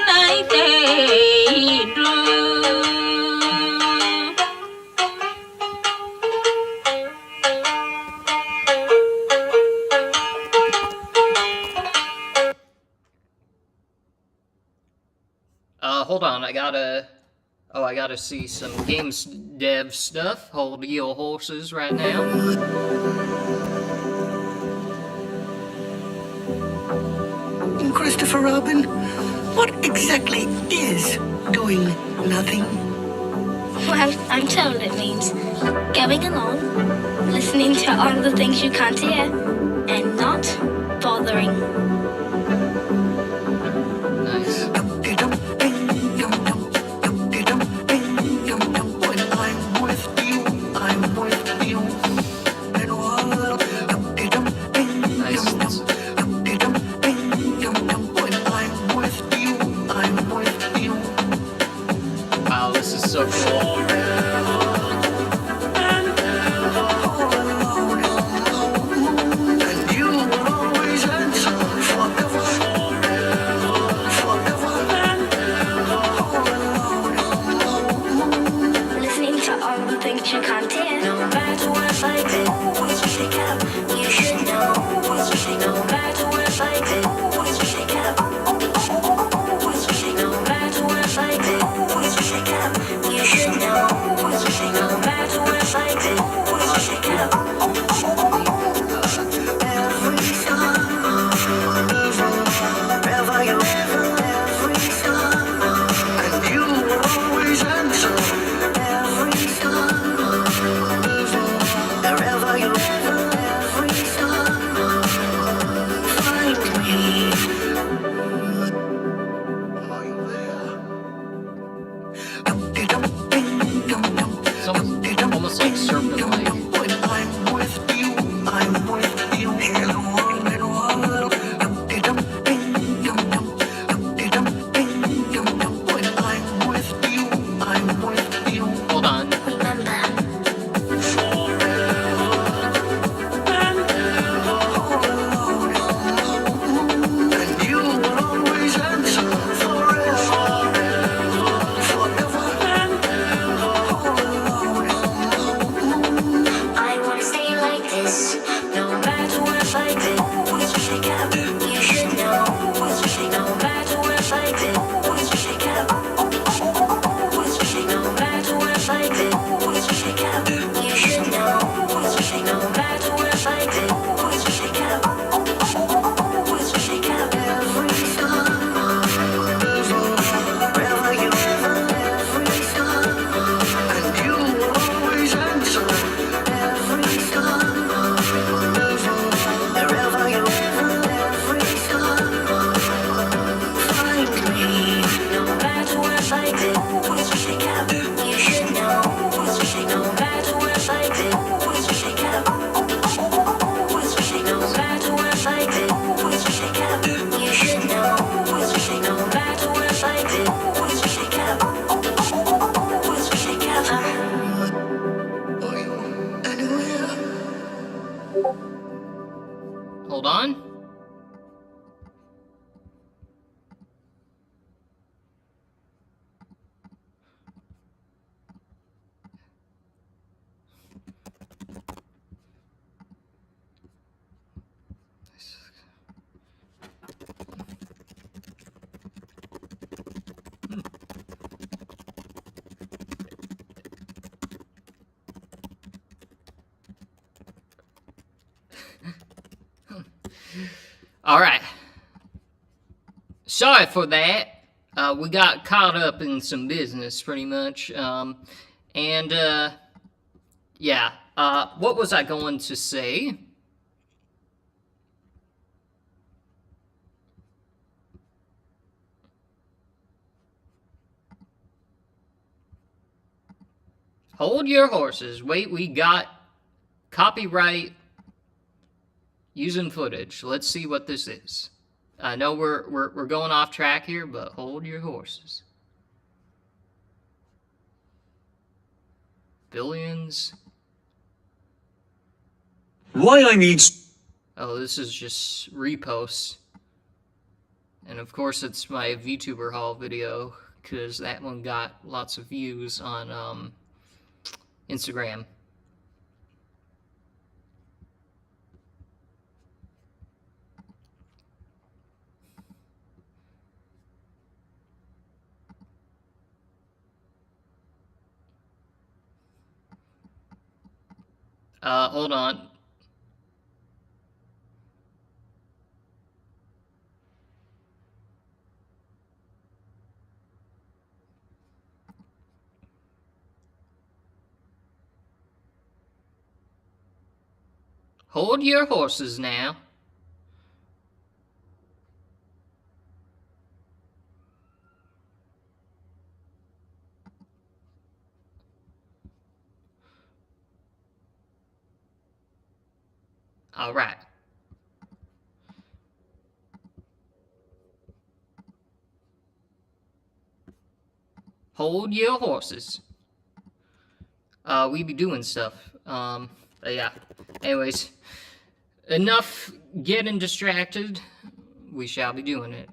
Speaker 6: night daydream.
Speaker 1: Hold on, I gotta see some games dev stuff. Hold your horses right now.
Speaker 8: Christopher Robin, what exactly is doing nothing?
Speaker 9: Well, I'm told it means going along, listening to all the things you can't hear, and not bothering.
Speaker 1: Nice. Wow, this is so cool.
Speaker 9: Listening to all the things you can't hear. No matter what I do, always shake up. You should know. No matter what I do, always shake up. Always shake. No matter what I do, always shake up. You should know. No matter what I do, always shake up. Every summer, wherever you ever, every summer, and you will always answer. Every summer, wherever you ever, every summer, find me. Are you there?
Speaker 1: It's almost like serpent-like.
Speaker 8: When I'm with you, I'm with you. Hello, hello, hello. When I'm with you, I'm with you.
Speaker 1: Hold on.
Speaker 9: Remember,
Speaker 8: And you will always answer forever, forever.
Speaker 9: I wanna stay like this. No matter what I do, always shake up. You should know. No matter what I do, always shake up. Always shake. No matter what I do, always shake up. You should know. No matter what I do, always shake up. Always shake up. Every summer, wherever you ever, every summer,
Speaker 8: And you will always answer.
Speaker 9: every summer, wherever you ever, every summer, find me. No matter what I do, always shake up. You should know. No matter what I do, always shake up. Always shake. No matter what I do, always shake up. You should know. No matter what I do, always shake up. Always shake up.
Speaker 8: Are you anywhere?
Speaker 1: Hold on. All right. Sorry for that. We got caught up in some business, pretty much. Yeah. What was I going to say? Hold your horses. Wait, we got copyright using footage. Let's see what this is. I know we're going off track here, but hold your horses. Billions.
Speaker 10: Why I need...
Speaker 1: Oh, this is just reposts. And of course, it's my VTuber haul video, because that one got lots of views on Instagram. Hold on. Hold your horses now. All right. Hold your horses. We be doing stuff. But yeah. Anyways, enough getting distracted. We shall be doing it.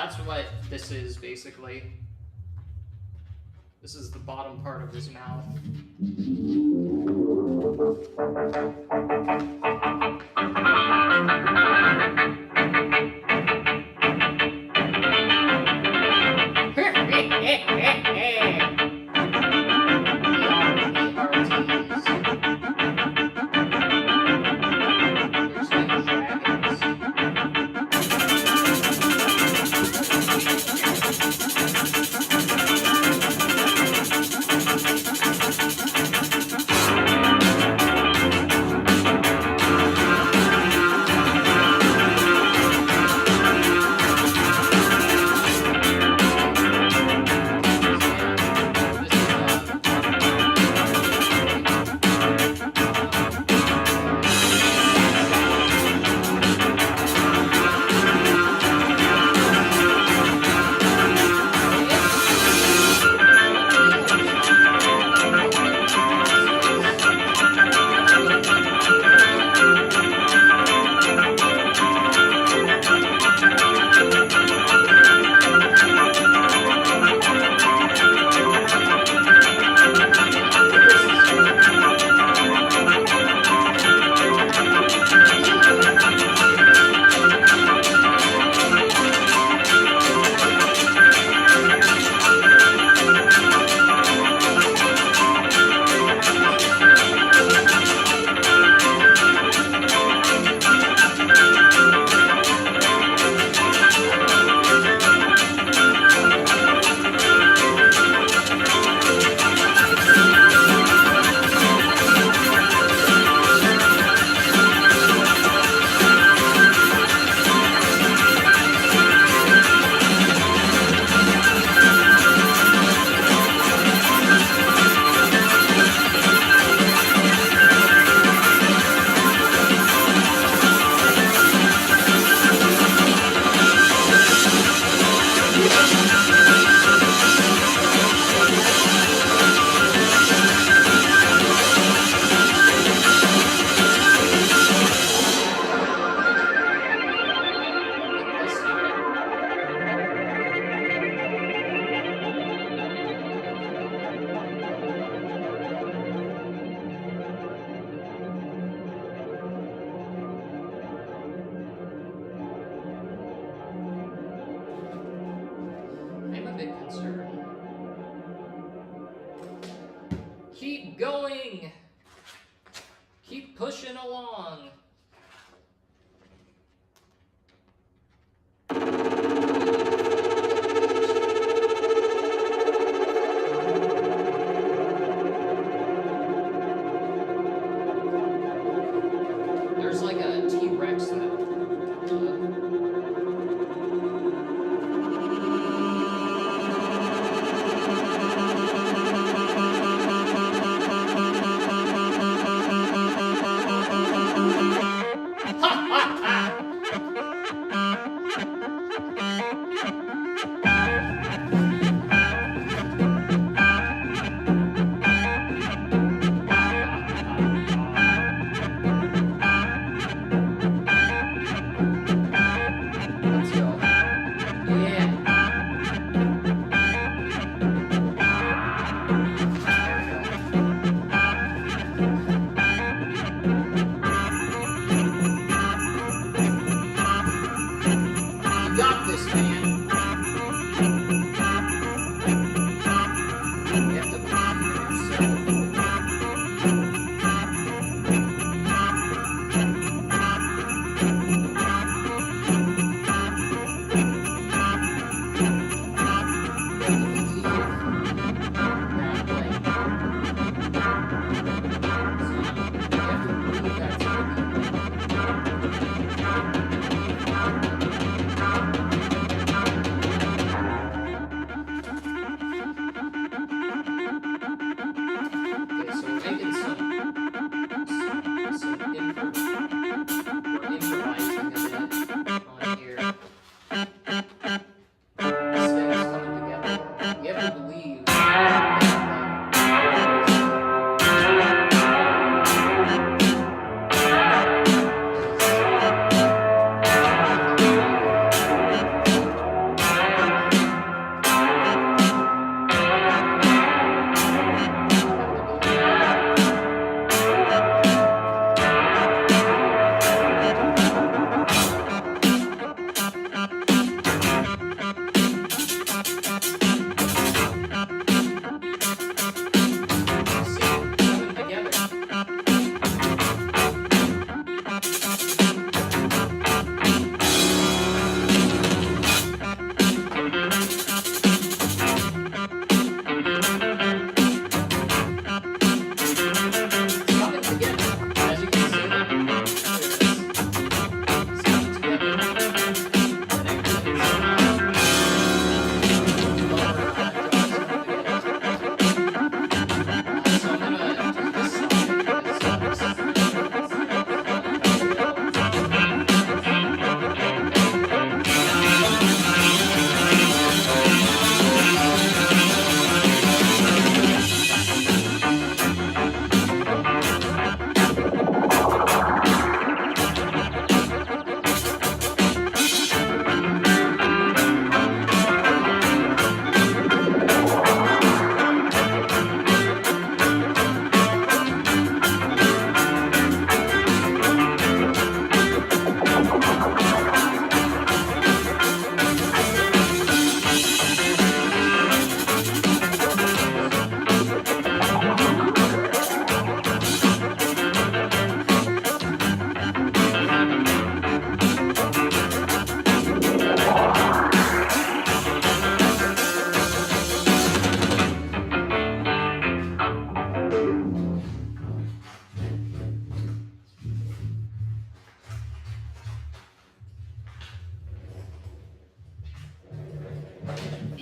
Speaker 1: that's what this is basically. This is the bottom part of his mouth. Keep going. Keep pushing along. There's like a T-Rex mouth.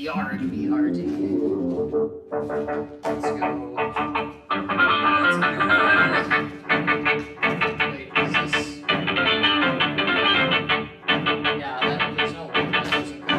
Speaker 1: BRD. Let's go. Wait, is this? Yeah, there's no way that doesn't go.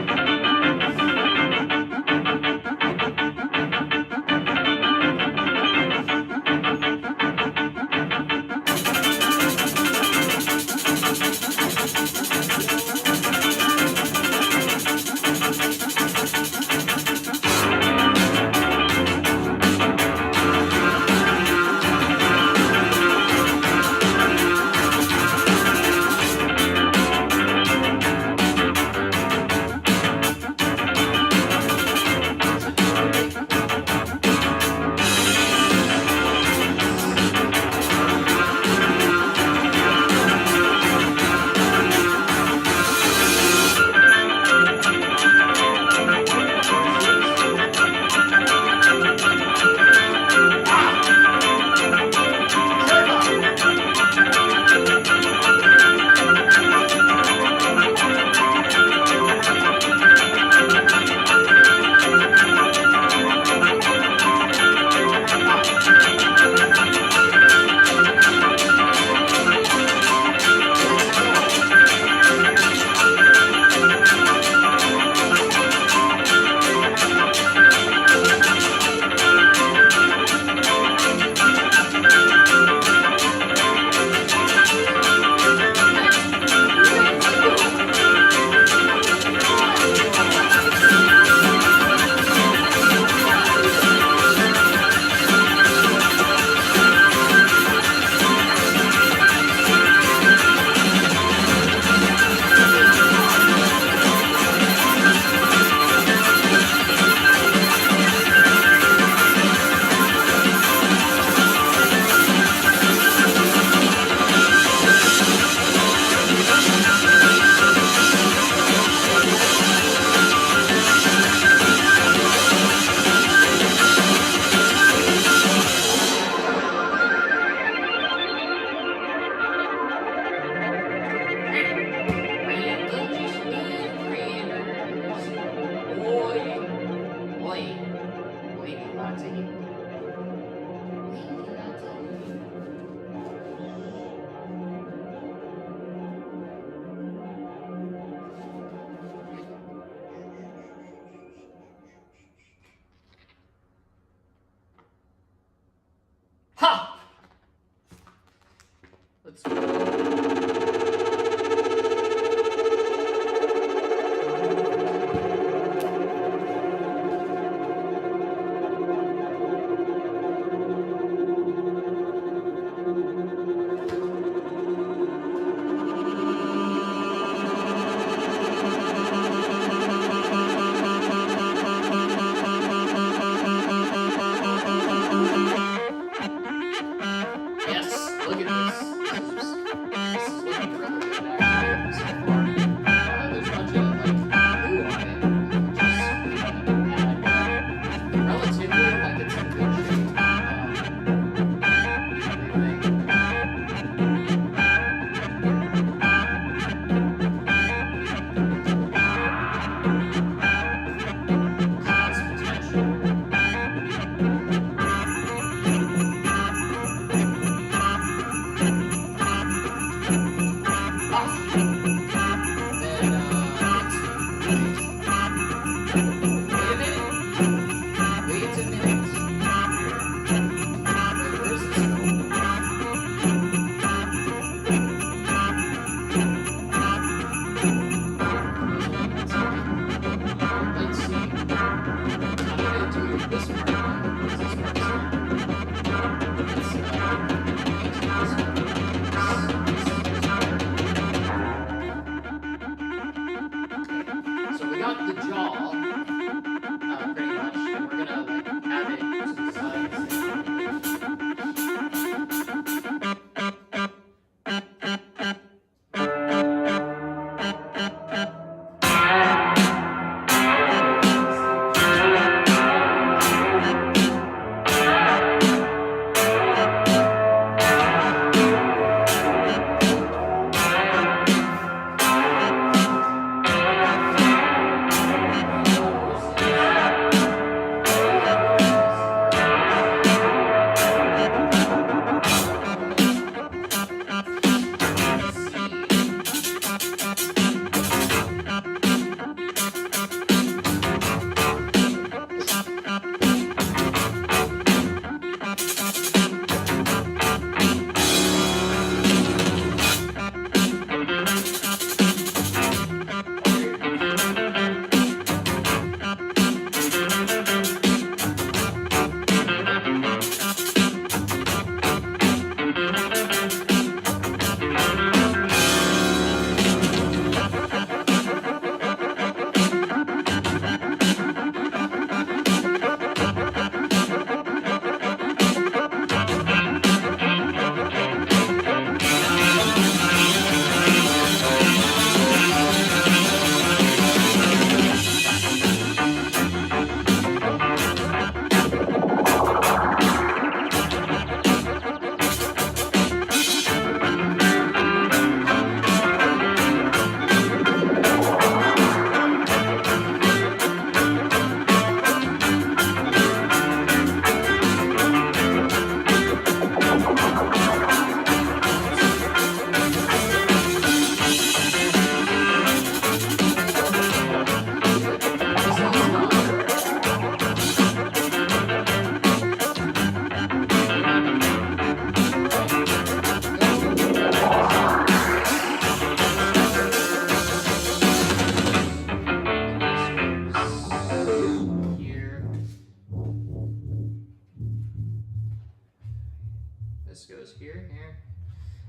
Speaker 1: this goes. Here.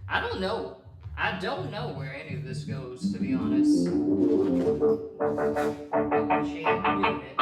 Speaker 1: I don't know. I don't know where any of this goes, to be honest. She ain't doing it.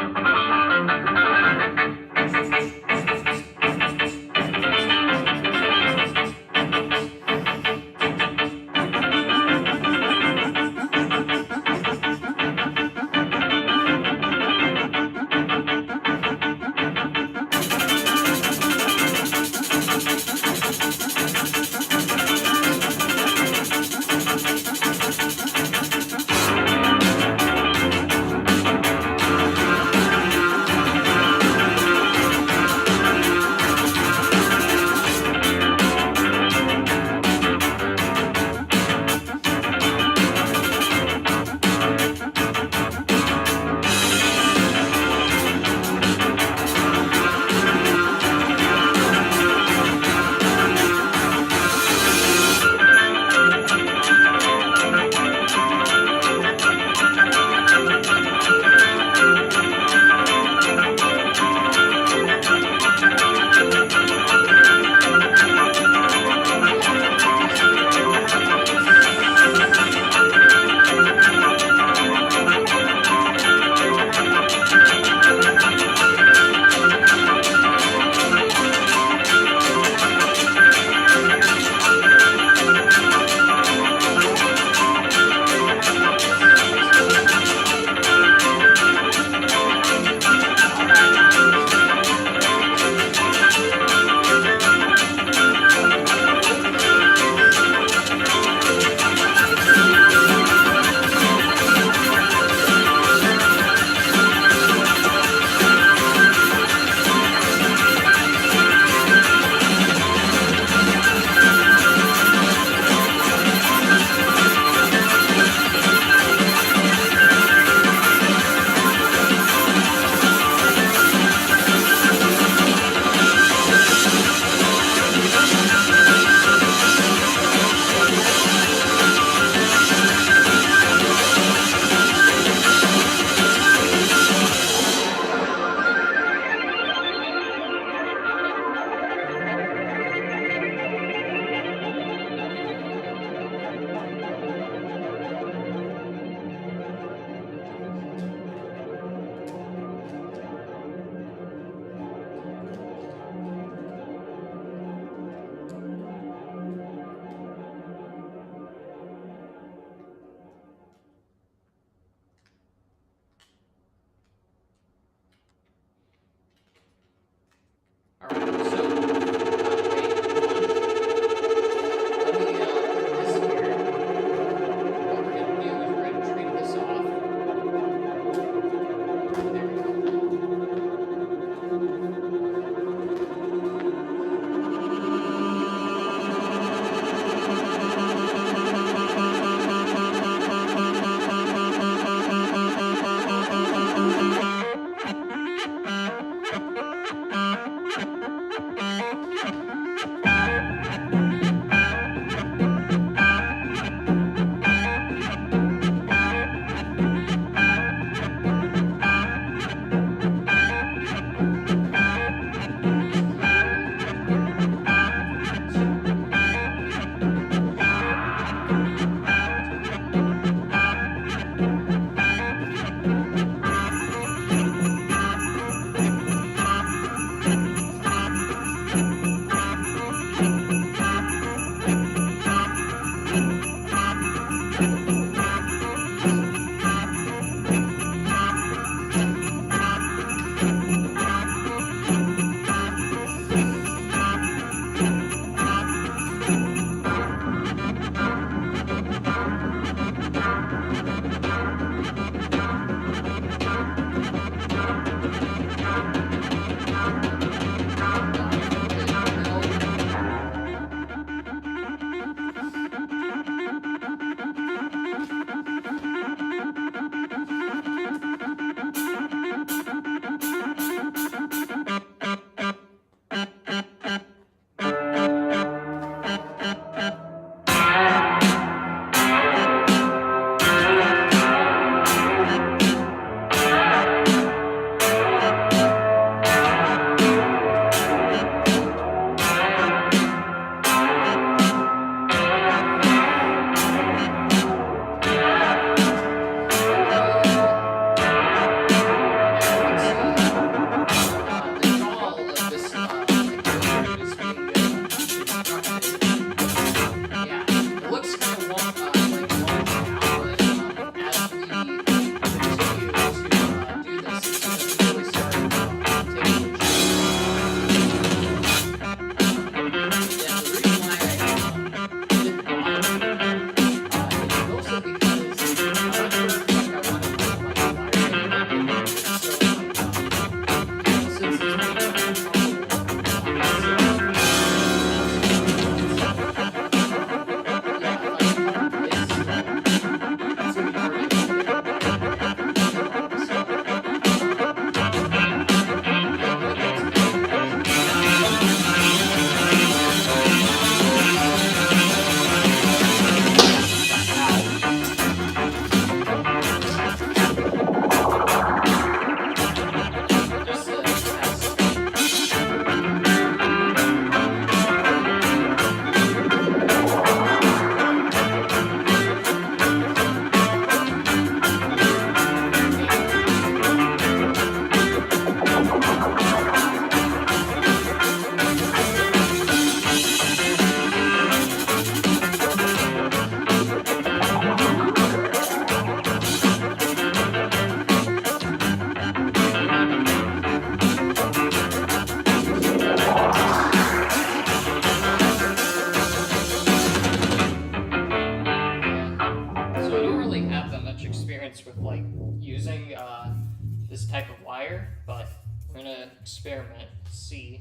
Speaker 1: experiment, see.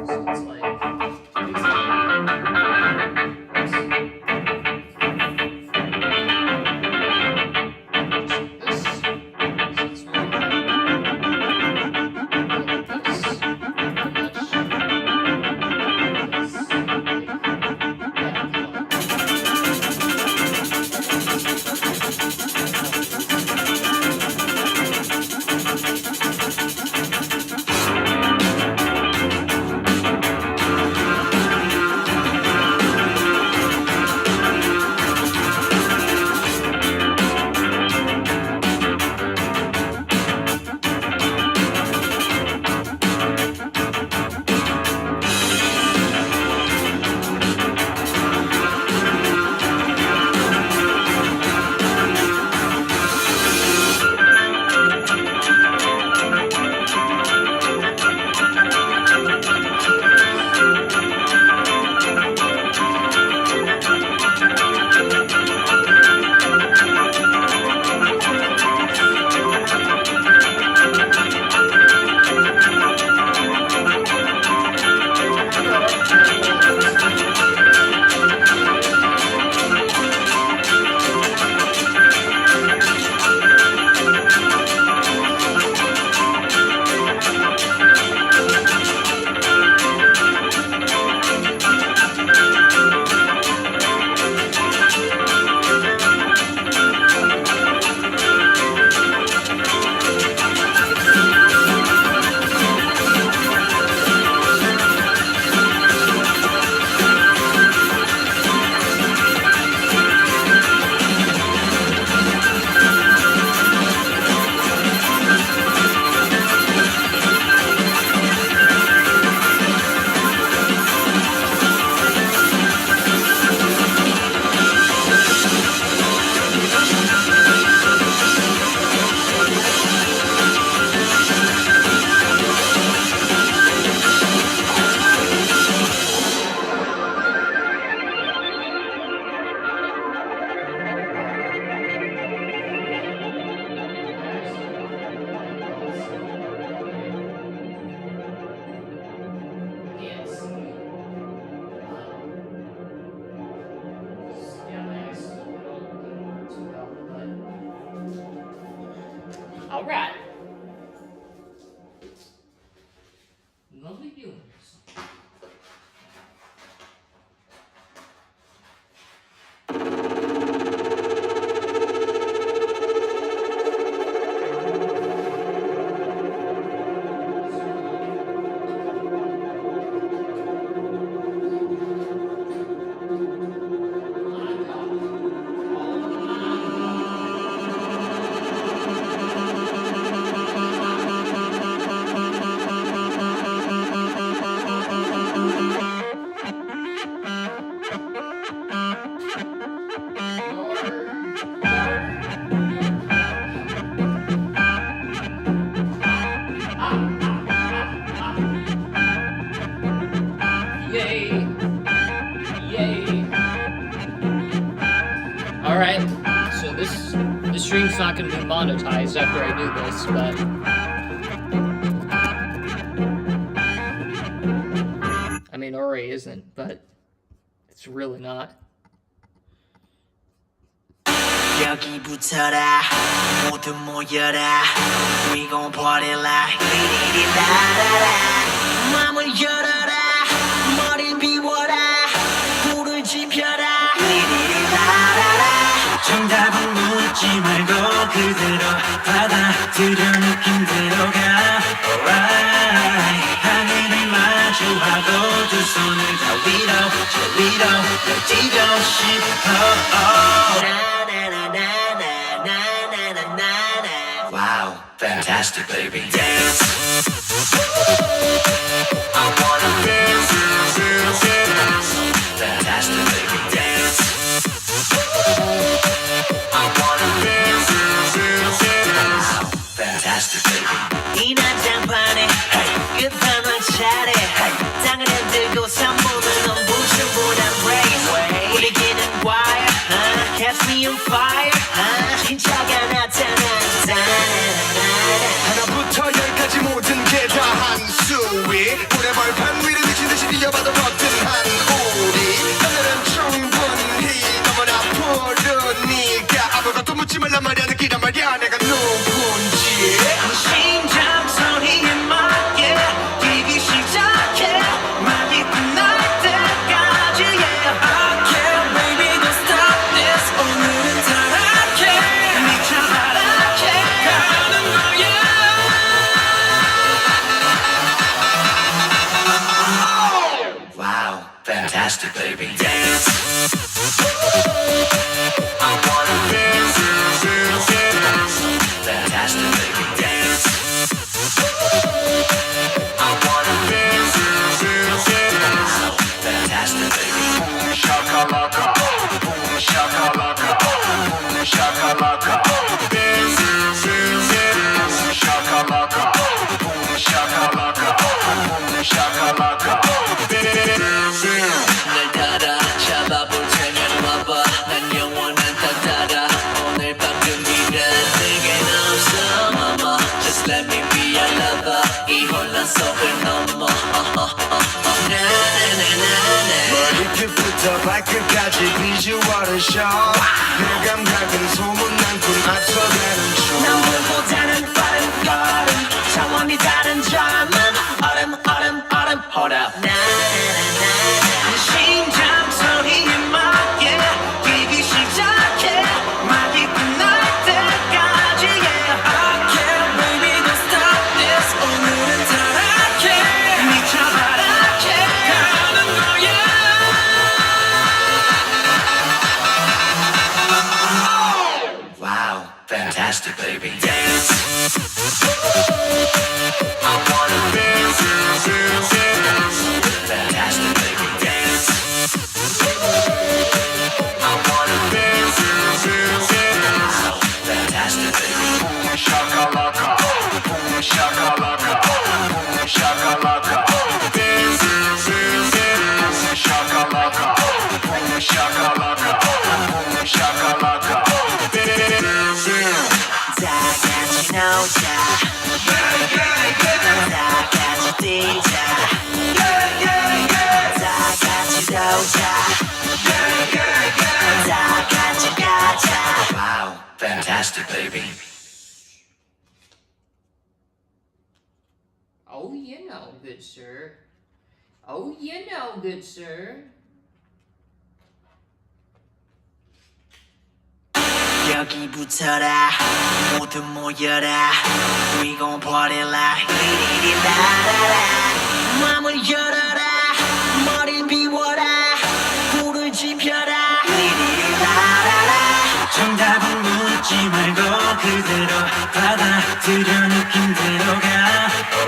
Speaker 1: So it's all right. Lovely Yoinks. Yay! Yay! Alright, so this stream's not gonna be monetized after I do this, but I mean Ori isn't, but it's really not.
Speaker 8: 여기 붙어라 모두 모여라 We gon' party like 리리리라라라 맘을 열어라 머리를 비워라 불을 지펴라 리리리라라라 정답은 묻지 말고 그대로 받아들여 느낌대로 가 Alright 하늘을 마주하고 두 손을 다 위로 저 위로 뛰고 싶어 Wow, fantastic, baby. Dance. I wanna dance, dance, dance. Fantastic, baby. Dance. I wanna dance, dance, dance. Wow, fantastic, baby. 이 난장판에 끝판왕 차례 땅을 흔들고 산보는 넌 부셔보란 race 우리기는 wire, catch me on fire 진짜가 말야 내가 누군지 심장 소리에 맞게 뛰기 시작해 막이 끝날 때까지 yeah I can't baby don't stop this 오늘은 타락해 미쳐 바라게 가는 거야 Wow fantastic baby dance I wanna dance, dance, dance. Fantastic, baby, dance. I wanna dance, dance, dance. Fantastic, baby. Boom shakalaka, boom shakalaka, boom shakalaka. Dance, dance, dance. Shakalaka, boom shakalaka, boom shakalaka. Dance, dance. 날 따라 잡아볼 테면 와봐. 난 영원한 따따라. 오늘 밤 금기는 내겐 없어, mama. Just let me be your lover. 이 혼란 속을 넘어. 머리끝부터 발끝까지 비주얼은 쇼. 내 감각은 소문난 꿈 앞서가는 중. 남들보다는 빠른 걸음. 차원이 다른 젊음. 얼음. Hold up. 심장 소리에 맞게 뛰기 시작해 막이 끝날 때까지 yeah I can't baby don't stop this 오늘은 타락해 미쳐 바라게 가는 거야 Wow fantastic baby dance I wanna dance dance dance fantastic baby dance I wanna dance, dance, dance, dance. Fantastic, baby. Boom shakalaka, boom shakalaka, boom shakalaka. Dance, dance, dance, dance. Shakalaka, boom shakalaka, boom shakalaka. Dance, dance. 다 같이 놀자. 다 같이 뛰자. 다 같이 놀자. Wow, fantastic, baby.
Speaker 1: Oh, you know, good sir. Oh, you know, good sir.
Speaker 8: 여기 붙어라 모두 모여라 We gon' party like 리리리라라라 마음을 열어라 머리를 비워라 불을 지펴라 리리리라라라 정답은 묻지 말고 그대로 받아들여 느낌대로 가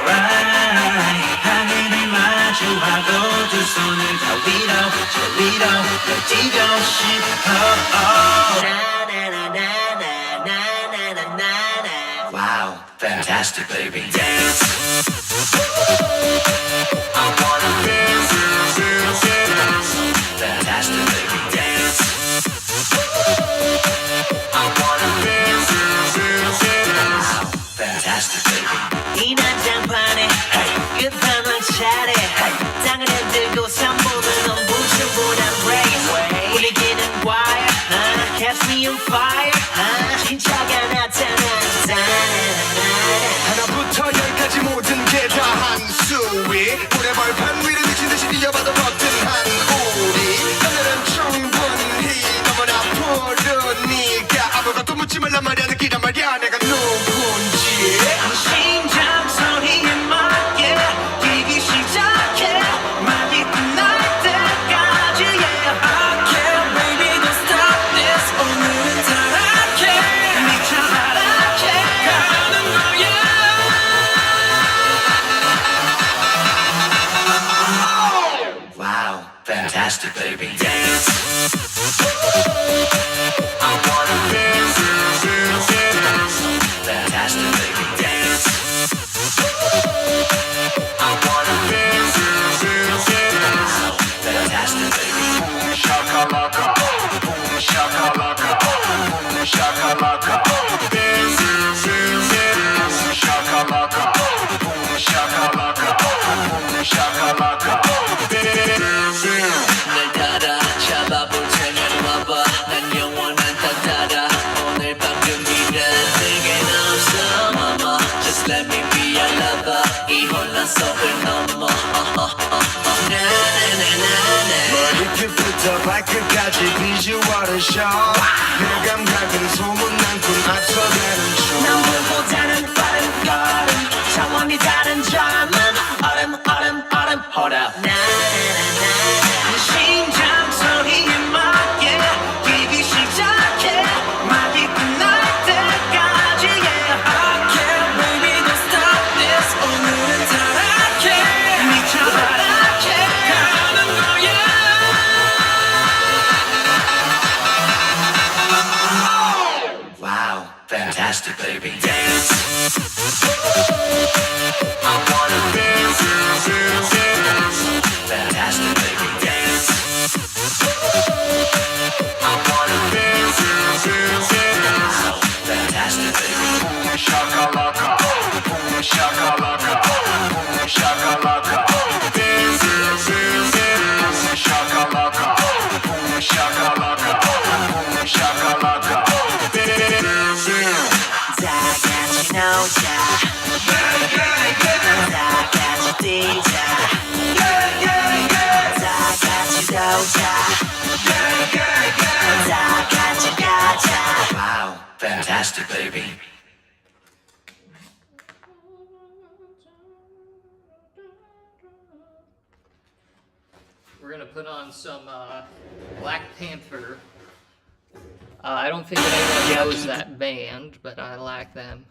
Speaker 8: Alright 하늘을 마주하고 두 손을 다 위로 저 위로 널 뛰고 싶어 Wow, fantastic baby dance I wanna dance, dance, dance Fantastic baby dance I wanna dance, dance, dance Fantastic baby 이 난장판에 끝판왕 차례 땅을 흔들고 산보는 넌 부셔보란 race 우리기는 wire Catch me on fire 진짜가 나타난다 하나부터 열까지 모든 게 다 한수위 모래벌판 위를 미친 듯이 뛰어봐도 버튼한 우리 오늘은 충분히 너무나 푸르니까 아무것도 묻지 말란 말이야 느끼란 말이야 내가 누군지 심장 소리에 맞게 뛰기 시작해 막이 끝날 때까지 yeah I can't baby don't stop this 오늘은 다 마치 비주얼은 쇼 내 감각은 소문난 꿈 앞서가는 중
Speaker 9: 남들보다는 빠른 걸음 차원이 다른 젊음 얼음 얼음 얼음 hold up 나나나나 심장 소리에 맞게 뛰기 시작해 막이 끝날 때까지 yeah I can't baby don't stop this 오늘은 타락해 미쳐 바라게 가는 거야
Speaker 8: Wow, fantastic baby Dance I wanna dance, dance, dance, dance Fantastic baby Dance I wanna dance, dance, dance, dance Fantastic baby Boom shakalaka Boom shakalaka Boom shakalaka Dance, dance, dance, dance Shakalaka Boom shakalaka Boom shakalaka Dance, dance
Speaker 9: 다 같이 놀자 다 같이 뛰자 다 같이 놀자 다 같이 가자
Speaker 8: Wow, fantastic baby
Speaker 1: We're gonna put on some Black Panther. I don't think anyone knows that band, but I like them.